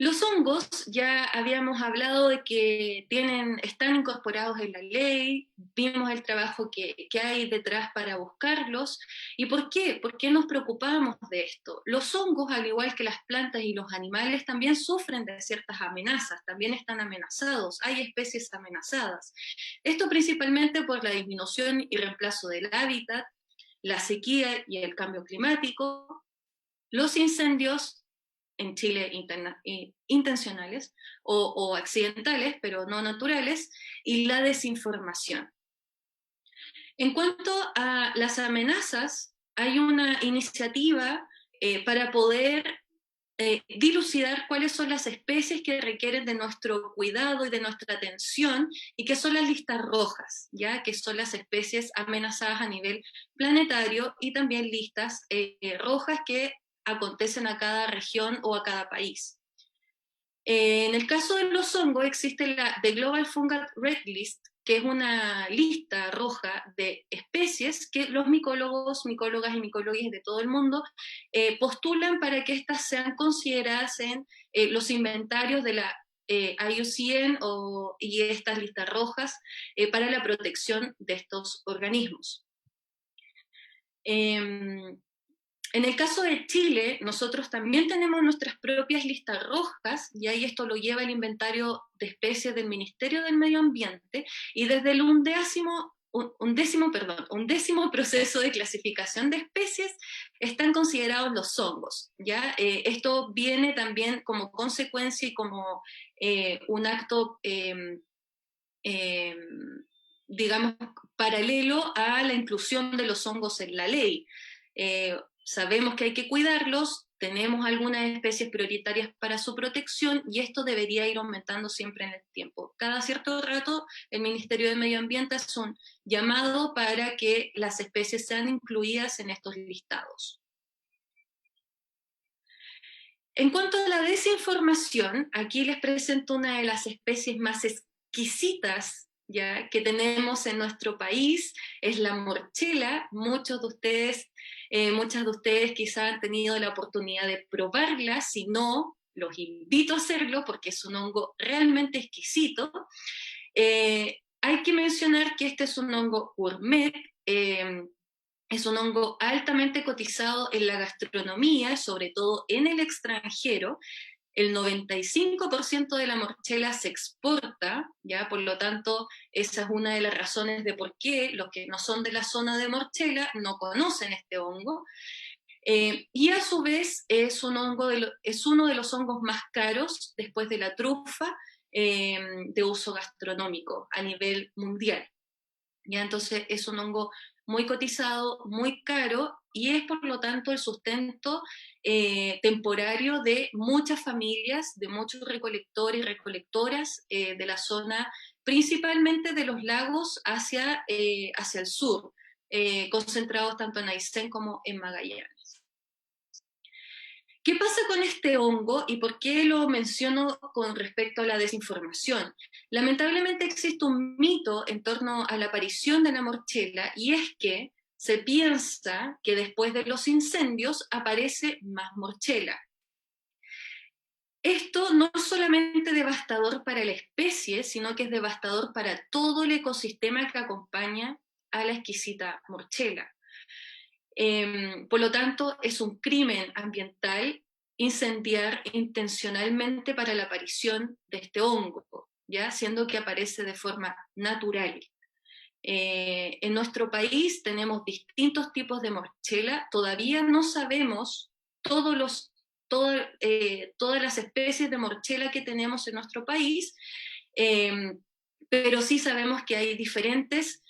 Los hongos, ya habíamos hablado de que están incorporados en la ley, vimos el trabajo que hay detrás para buscarlos. ¿Y por qué? ¿Por qué nos preocupamos de esto? Los hongos, al igual que las plantas y los animales, también sufren de ciertas amenazas, también están amenazados, hay especies amenazadas. Esto principalmente por la disminución y reemplazo del hábitat, la sequía y el cambio climático, los incendios, en Chile intencionales o accidentales, pero no naturales, y la desinformación. En cuanto a las amenazas, hay una iniciativa para poder dilucidar cuáles son las especies que requieren de nuestro cuidado y de nuestra atención, y que son las listas rojas, ¿ya? Que son las especies amenazadas a nivel planetario, y también listas rojas que acontecen a cada región o a cada país. En el caso de los hongos existe la The Global Fungal Red List, que es una lista roja de especies que los micólogos, micólogas y micólogues de todo el mundo postulan para que estas sean consideradas en los inventarios de la IUCN y estas listas rojas para la protección de estos organismos. En el caso de Chile, nosotros también tenemos nuestras propias listas rojas, y ahí esto lo lleva el inventario de especies del Ministerio del Medio Ambiente, y desde el undécimo proceso de clasificación de especies están considerados los hongos, ¿ya? Esto viene también como consecuencia y como un acto, digamos, paralelo a la inclusión de los hongos en la ley. Sabemos que hay que cuidarlos, tenemos algunas especies prioritarias para su protección, y esto debería ir aumentando siempre en el tiempo. Cada cierto rato el Ministerio de Medio Ambiente hace un llamado para que las especies sean incluidas en estos listados. En cuanto a la desinformación, aquí les presento una de las especies más exquisitas ya que tenemos en nuestro país, es la morchela. Muchas de ustedes quizás han tenido la oportunidad de probarla, si no, los invito a hacerlo porque es un hongo realmente exquisito. Hay que mencionar que este es un hongo gourmet, es un hongo altamente cotizado en la gastronomía, sobre todo en el extranjero. El 95% de la morchela se exporta, ¿ya? Por lo tanto, esa es una de las razones de por qué los que no son de la zona de morchela no conocen este hongo. Y a su vez es uno de los hongos más caros después de la trufa de uso gastronómico a nivel mundial. ¿Ya? Entonces es un hongo muy cotizado, muy caro, y es por lo tanto el sustento temporario de muchas familias, de muchos recolectores y recolectoras de la zona, principalmente de los lagos hacia el sur, concentrados tanto en Aysén como en Magallanes. ¿Qué pasa con este hongo y por qué lo menciono con respecto a la desinformación? Lamentablemente existe un mito en torno a la aparición de la morchela, y es que se piensa que después de los incendios aparece más morchela. Esto no es solamente devastador para la especie, sino que es devastador para todo el ecosistema que acompaña a la exquisita morchela. Por lo tanto, es un crimen ambiental incendiar intencionalmente para la aparición de este hongo, ¿ya? Siendo que aparece de forma natural. En nuestro país tenemos distintos tipos de morchela, todavía no sabemos todas las especies de morchela que tenemos en nuestro país, pero sí sabemos que hay diferentes.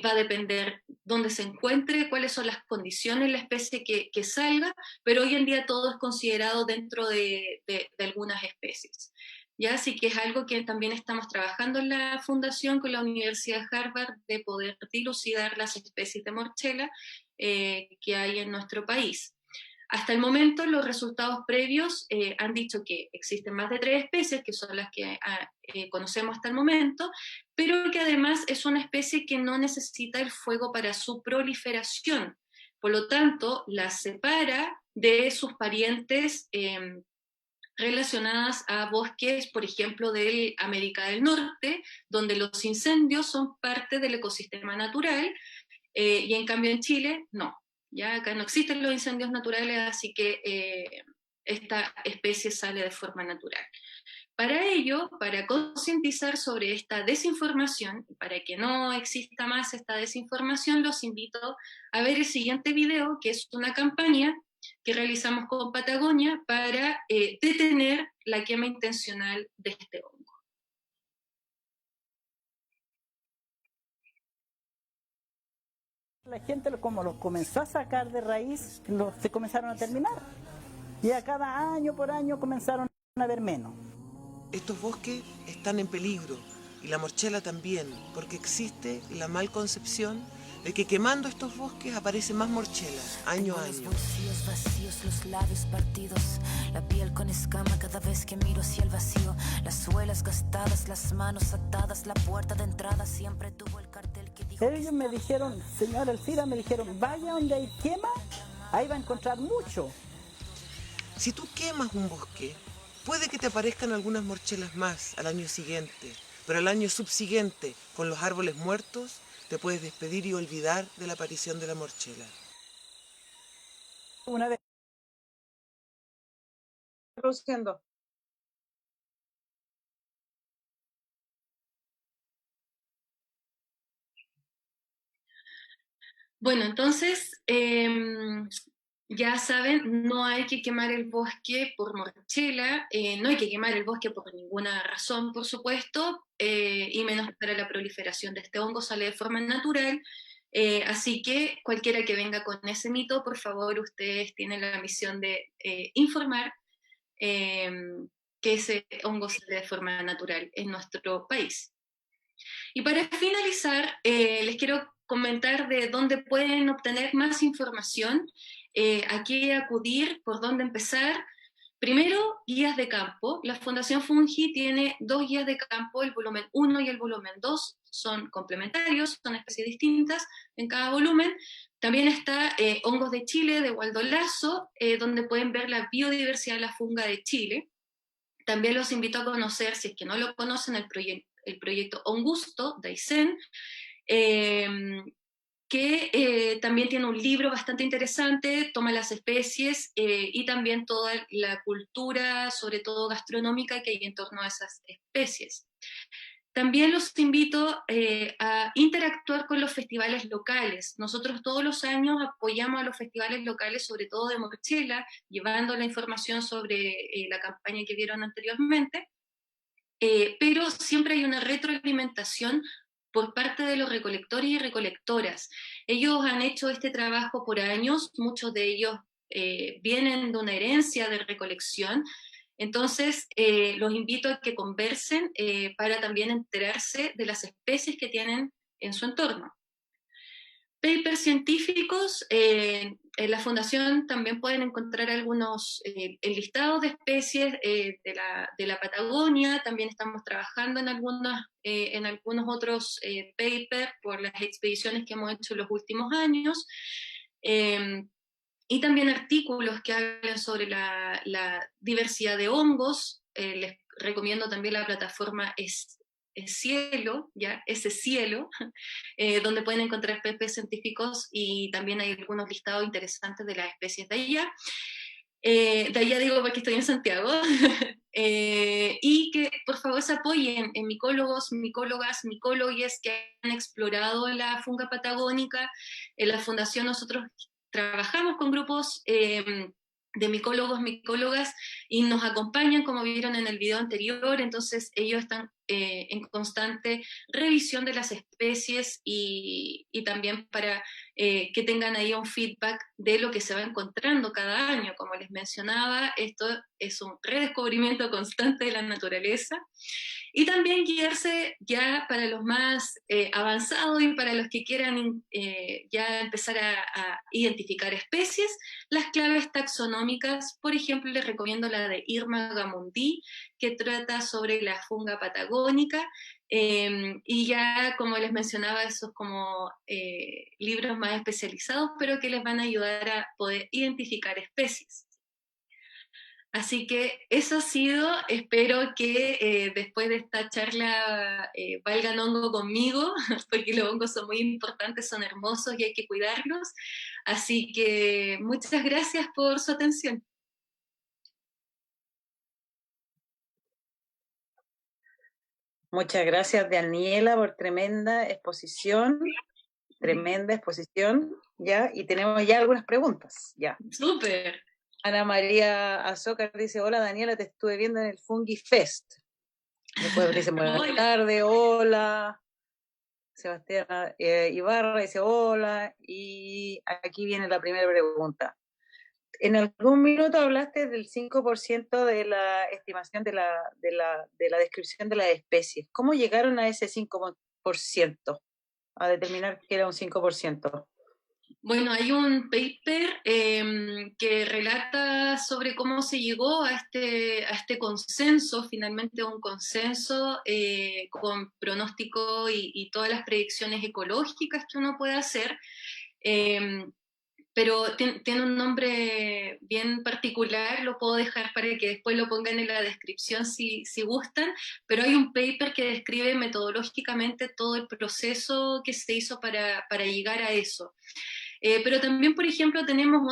Va a depender dónde se encuentre, cuáles son las condiciones, la especie que salga, pero hoy en día todo es considerado dentro de algunas especies. ¿Ya? Así que es algo que también estamos trabajando en la fundación con la Universidad de Harvard, de poder dilucidar las especies de morchela que hay en nuestro país. Hasta el momento, los resultados previos han dicho que existen más de 3 especies, que son las que conocemos hasta el momento, pero que además es una especie que no necesita el fuego para su proliferación. Por lo tanto, la separa de sus parientes relacionadas a bosques, por ejemplo, de América del Norte, donde los incendios son parte del ecosistema natural, y en cambio en Chile, no. Ya acá no existen los incendios naturales, así que esta especie sale de forma natural. Para ello, para concientizar sobre esta desinformación, para que no exista más esta desinformación, los invito a ver el siguiente video, que es una campaña que realizamos con Patagonia para detener la quema intencional de este hongo. La gente, como los comenzó a sacar de raíz, se comenzaron a terminar. Y a cada año por año comenzaron a haber menos. Estos bosques están en peligro, y la morchela también, porque existe la mal concepción de que quemando estos bosques aparece más morchela, año a año. Los bolsillos vacíos, los labios partidos, la piel con escama cada vez que miro hacia el vacío, las suelas gastadas, las manos atadas, la puerta de entrada siempre tuvo el cartel que dijo... Ellos me dijeron, señora Elcira, me dijeron, vaya donde hay quema, ahí va a encontrar mucho. Si tú quemas un bosque, puede que te aparezcan algunas morchelas más al año siguiente, pero al año subsiguiente, con los árboles muertos, te puedes despedir y olvidar de la aparición de la morchela. Una vez. Produciendo. Bueno, entonces, ya saben, no hay que quemar el bosque por morchela, no hay que quemar el bosque por ninguna razón, por supuesto, y menos para la proliferación de este hongo, sale de forma natural. Así que cualquiera que venga con ese mito, por favor, ustedes tienen la misión de informar que ese hongo sale de forma natural en nuestro país. Y para finalizar, les quiero comentar de dónde pueden obtener más información, a qué acudir, por dónde empezar. Primero, guías de campo. La Fundación Fungi tiene 2 guías de campo, el volumen 1 y el volumen 2, son complementarios, son especies distintas en cada volumen. También está Hongos de Chile, de Waldo Lazo, donde pueden ver la biodiversidad de la funga de Chile. También los invito a conocer, si es que no lo conocen, el proyecto Hongusto, de Aysén, que también tiene un libro bastante interesante, toma las especies y también toda la cultura, sobre todo gastronómica, que hay en torno a esas especies. También los invito a interactuar con los festivales locales. Nosotros todos los años apoyamos a los festivales locales, sobre todo de morchela, llevando la información sobre la campaña que vieron anteriormente, pero siempre hay una retroalimentación por parte de los recolectores y recolectoras. Ellos han hecho este trabajo por años, muchos de ellos vienen de una herencia de recolección. Entonces, los invito a que conversen para también enterarse de las especies que tienen en su entorno. papers científicos, en la Fundación también pueden encontrar algunos listados de especies de la Patagonia. También estamos trabajando en algunos otros papers por las expediciones que hemos hecho en los últimos años. Y también artículos que hablan sobre la diversidad de hongos. Les recomiendo también la plataforma Cielo, ¿ya? Ese Cielo, donde pueden encontrar papers científicos y también hay algunos listados interesantes de las especies de allá. De allá digo porque estoy en Santiago. Y que por favor se apoyen en micólogos, micólogas, micólogues que han explorado la funga patagónica. En la Fundación nosotros trabajamos con grupos de micólogos, micólogas, y nos acompañan, como vieron en el video anterior. Entonces ellos están en constante revisión de las especies y también para que tengan ahí un feedback de lo que se va encontrando cada año. Como les mencionaba, esto es un redescubrimiento constante de la naturaleza. Y también guiarse ya para los más avanzados y para los que quieran ya empezar a identificar especies, las claves taxonómicas. Por ejemplo, les recomiendo la de Irma Gamundí, que trata sobre la funga patagónica, y ya, como les mencionaba, esos como libros más especializados, pero que les van a ayudar a poder identificar especies. Así que eso ha sido. Espero que después de esta charla valgan hongo conmigo, porque los hongos son muy importantes, son hermosos y hay que cuidarlos. Así que muchas gracias por su atención. Muchas gracias, Daniela, por tremenda exposición, ¿ya? Y tenemos ya algunas preguntas, ya. ¡Súper! Ana María Azócar dice, hola Daniela, te estuve viendo en el Fungi Fest. Después dice, buenas tardes, hola. Sebastián Ibarra dice, hola. Y aquí viene la primera pregunta. En algún minuto hablaste del 5% de la estimación de la descripción de las especies. ¿Cómo llegaron a ese 5%? A determinar que era un 5%. Bueno, hay un paper que relata sobre cómo se llegó a este consenso, finalmente un consenso con pronóstico y todas las predicciones ecológicas que uno puede hacer, pero tiene un nombre bien particular. Lo puedo dejar para que después lo pongan en la descripción si gustan, pero hay un paper que describe metodológicamente todo el proceso que se hizo para llegar a eso. Pero también, por ejemplo, tenemos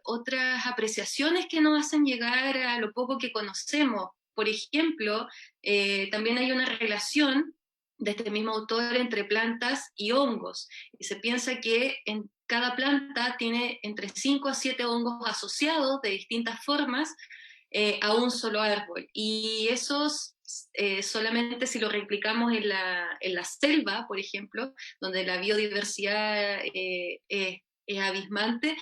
otras apreciaciones que nos hacen llegar a lo poco que conocemos. Por ejemplo, también hay una relación de este mismo autor entre plantas y hongos. Y se piensa que en cada planta tiene entre 5 a 7 hongos asociados de distintas formas a un solo árbol. Y esos solamente si lo replicamos en la selva, por ejemplo, donde la biodiversidad es abismante,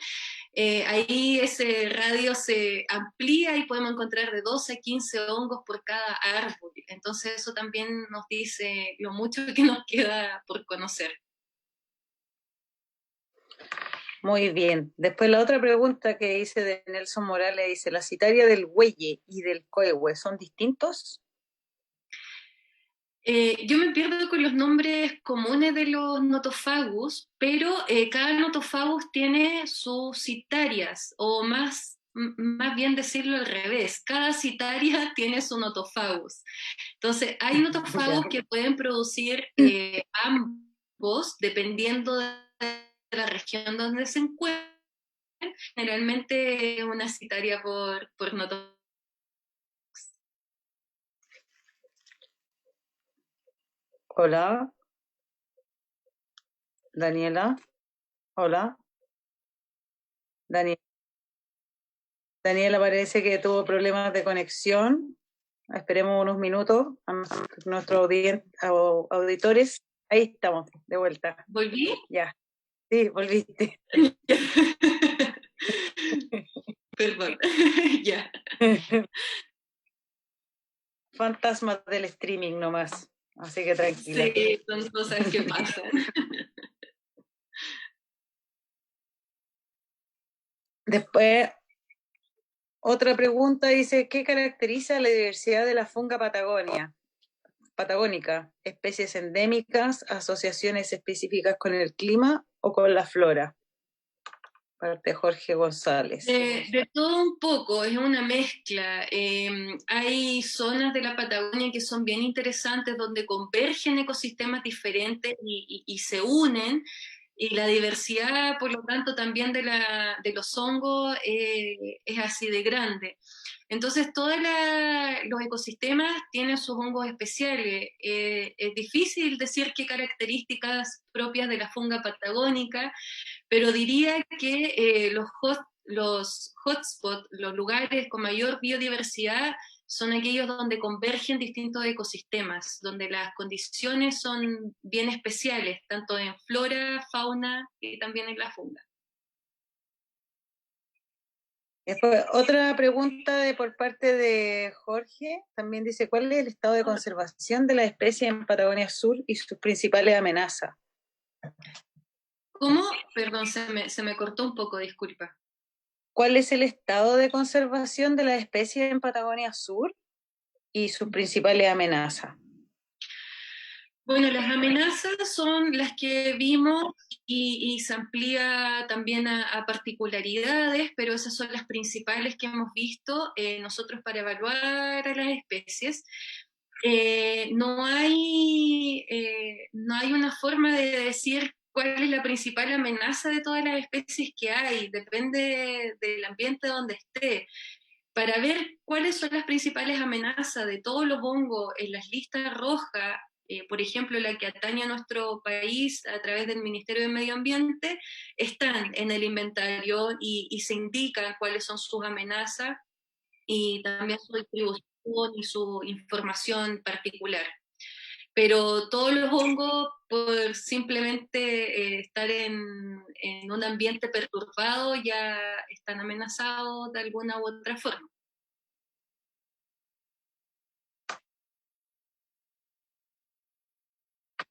ahí ese radio se amplía y podemos encontrar de 12 a 15 hongos por cada árbol. Entonces eso también nos dice lo mucho que nos queda por conocer. Muy bien. Después la otra pregunta que hice de Nelson Morales dice, ¿la citaria del bueye y del coehue son distintos? Yo me pierdo con los nombres comunes de los notofagus, pero cada notofagus tiene sus citarias, o más bien decirlo al revés, cada citaria tiene su notofagus. Entonces, hay notofagus que pueden producir ambos, dependiendo de la región donde se encuentran. Generalmente una citaria por notofagus. Hola. Daniela. Hola. Daniela parece que tuvo problemas de conexión. Esperemos unos minutos a nuestros auditores. Ahí estamos, de vuelta. ¿Volví? Ya. Sí, volviste. Perdón. Ya. Fantasmas del streaming nomás. Así que tranquila. Sí, son cosas que pasan. Después, otra pregunta dice, ¿qué caracteriza la diversidad de la funga patagónica? ¿Especies endémicas, asociaciones específicas con el clima o con la flora? Parte Jorge González. De todo un poco, es una mezcla. Hay zonas de la Patagonia que son bien interesantes, donde convergen ecosistemas diferentes y se unen, y la diversidad, por lo tanto, también de los hongos es así de grande. Entonces, todos los ecosistemas tienen sus hongos especiales. Es difícil decir qué características propias de la funga patagónica, pero diría que los hotspots, los lugares con mayor biodiversidad, son aquellos donde convergen distintos ecosistemas, donde las condiciones son bien especiales, tanto en flora, fauna y también en la funga. Después, otra pregunta por parte de Jorge, también dice, ¿cuál es el estado de conservación de la especie en Patagonia Sur y sus principales amenazas? ¿Cómo? Perdón, se me cortó un poco, disculpa. ¿Cuál es el estado de conservación de la especie en Patagonia Sur y sus principales amenazas? Bueno, las amenazas son las que vimos y se amplía también a particularidades, pero esas son las principales que hemos visto nosotros para evaluar a las especies. No hay una forma de decir cuál es la principal amenaza de todas las especies que hay, depende del ambiente donde esté. Para ver cuáles son las principales amenazas de todos los hongos en las listas rojas, por ejemplo, la que atañe a nuestro país a través del Ministerio de Medio Ambiente, están en el inventario y se indican cuáles son sus amenazas y también su distribución y su información particular. Pero todos los hongos, por simplemente estar en un ambiente perturbado, ya están amenazados de alguna u otra forma.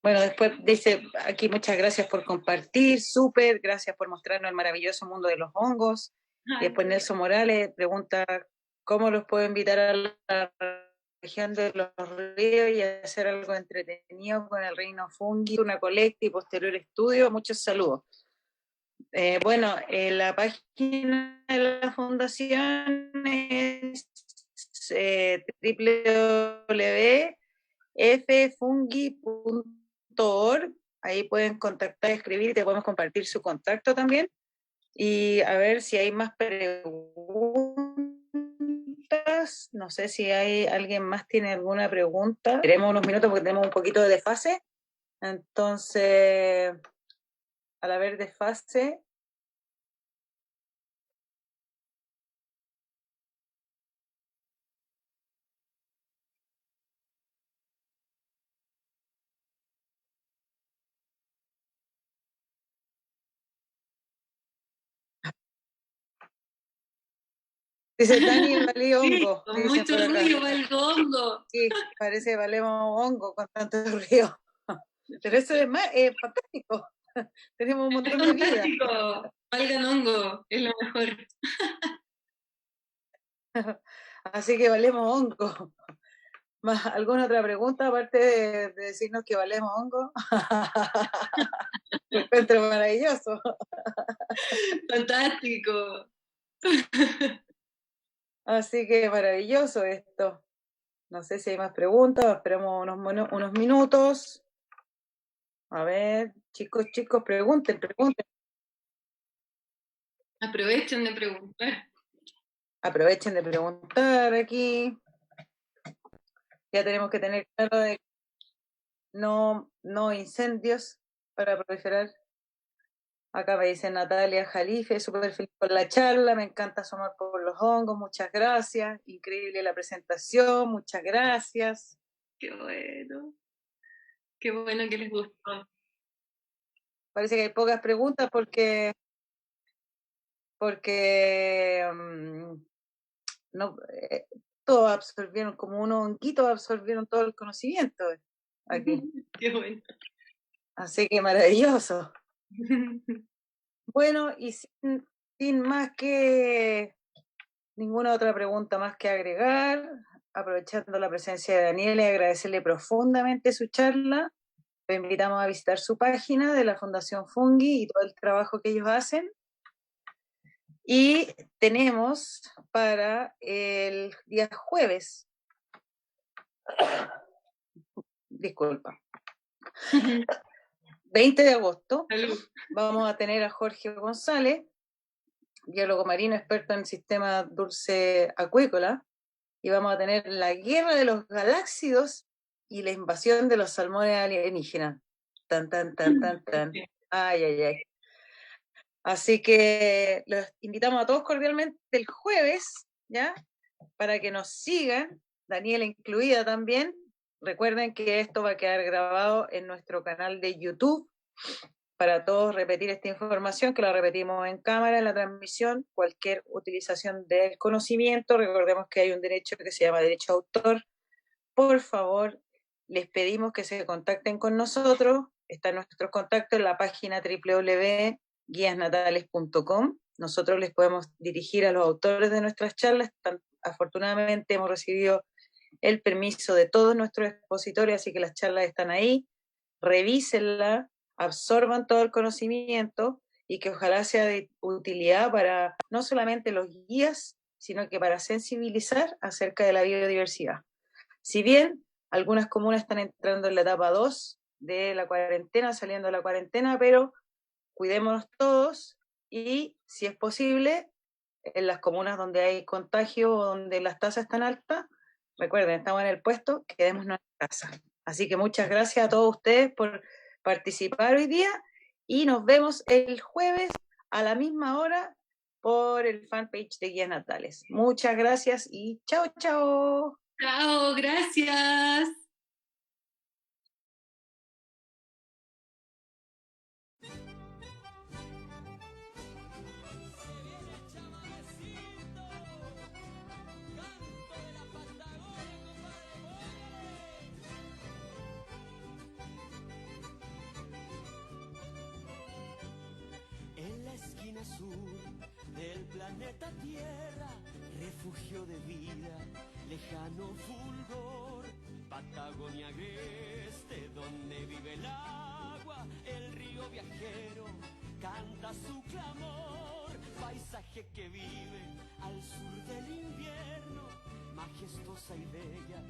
Bueno, después dice aquí, muchas gracias por compartir, súper, gracias por mostrarnos el maravilloso mundo de los hongos. Y después Nelson Morales pregunta, ¿cómo los puedo invitar a la región de los ríos y hacer algo entretenido con el reino fungi, una colecta y posterior estudio? Muchos saludos. Bueno, la página de la fundación es www.ffungi.org. Ahí pueden contactar, escribir y te podemos compartir su contacto también. Y a ver si hay más preguntas. No sé si hay alguien más tiene alguna pregunta. Tenemos unos minutos porque tenemos un poquito de desfase. Entonces, al haber desfase, dice Dani, valí hongo. Sí, con mucho ruido, valgo hongo. Sí, parece valemos hongo con tanto ruido. Pero eso es fantástico. Tenemos un montón de vida. Fantástico, valgan hongo, es lo mejor. Así que valemos hongo. ¿Más alguna otra pregunta aparte de decirnos que valemos hongo? Me encuentro maravilloso. Fantástico. Así que maravilloso esto. No sé si hay más preguntas, esperemos unos minutos. A ver, chicos, pregunten. Aprovechen de preguntar. Aprovechen de preguntar aquí. Ya tenemos que tener claro de no incendios para proliferar. Acá me dice Natalia Jalife, súper feliz por la charla, me encanta su amor por los hongos, muchas gracias, increíble la presentación, muchas gracias. Qué bueno que les gustó. Parece que hay pocas preguntas porque no, todos absorbieron, como unos honguitos absorbieron todo el conocimiento aquí. Qué bueno. Así que maravilloso. Bueno, y sin más que ninguna otra pregunta más que agregar, aprovechando la presencia de Daniela y agradecerle profundamente su charla, le invitamos a visitar su página de la Fundación Fungi y todo el trabajo que ellos hacen. Y tenemos para el día jueves, disculpa, 20 de agosto, vamos a tener a Jorge González, biólogo marino experto en sistema dulce acuícola, y vamos a tener la guerra de los galáxidos y la invasión de los salmones alienígenas. Tan, tan, tan, tan, tan. Ay, ay, ay. Así que los invitamos a todos cordialmente el jueves, ¿ya? Para que nos sigan, Daniela incluida también. Recuerden que esto va a quedar grabado en nuestro canal de YouTube para todos repetir esta información, que la repetimos en cámara en la transmisión. Cualquier utilización del conocimiento, recordemos que hay un derecho que se llama derecho a autor. Por favor, les pedimos que se contacten con nosotros. Está nuestro contacto en la página www.guiasnatales.com. Nosotros les podemos dirigir a los autores de nuestras charlas. Afortunadamente hemos recibido el permiso de todos nuestros expositores, así que las charlas están ahí. Revísenla, absorban todo el conocimiento y que ojalá sea de utilidad para no solamente los guías, sino que para sensibilizar acerca de la biodiversidad. Si bien algunas comunas están entrando en la etapa 2 de la cuarentena, saliendo de la cuarentena, pero cuidémonos todos y, si es posible, en las comunas donde hay contagio o donde las tasas están altas, recuerden, estamos en el puesto, quedémonos en casa. Así que muchas gracias a todos ustedes por participar hoy día y nos vemos el jueves a la misma hora por el fanpage de Guías Natales. Muchas gracias y chao, chao. Chao, gracias. En la esquina sur del planeta Tierra, refugio de vida, lejano fulgor, Patagonia agreste, donde vive el agua, el río viajero canta su clamor, paisaje que vive al sur del invierno, majestuosa y bella,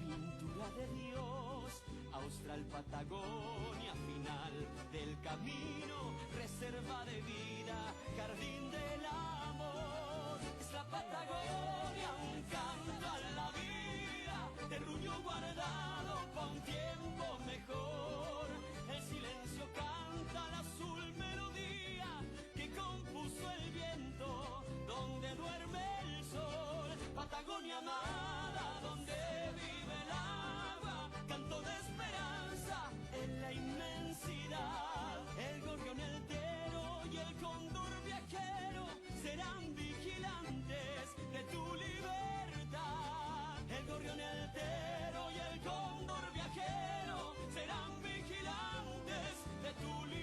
pintura de Dios, Austral Patagonia, final del camino, reserva de vida, jardín del amor, es la Patagonia, un canto a la vida, terruño guardado pa' un tiempo mejor, el silencio canta la azul melodía que compuso el viento, donde duerme el sol, Patagonia amada, donde vive el agua, canto de esperanza en la inmensidad, el gorrión entero y el cóndor viajero serán vigilantes de tu libertad, el gorrión entero y el cóndor viajero serán vigilantes de tu libertad.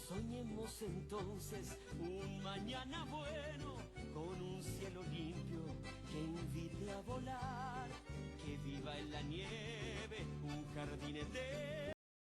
Soñemos entonces un mañana bueno, con un cielo limpio que invite a volar, que viva en la nieve un jardín entero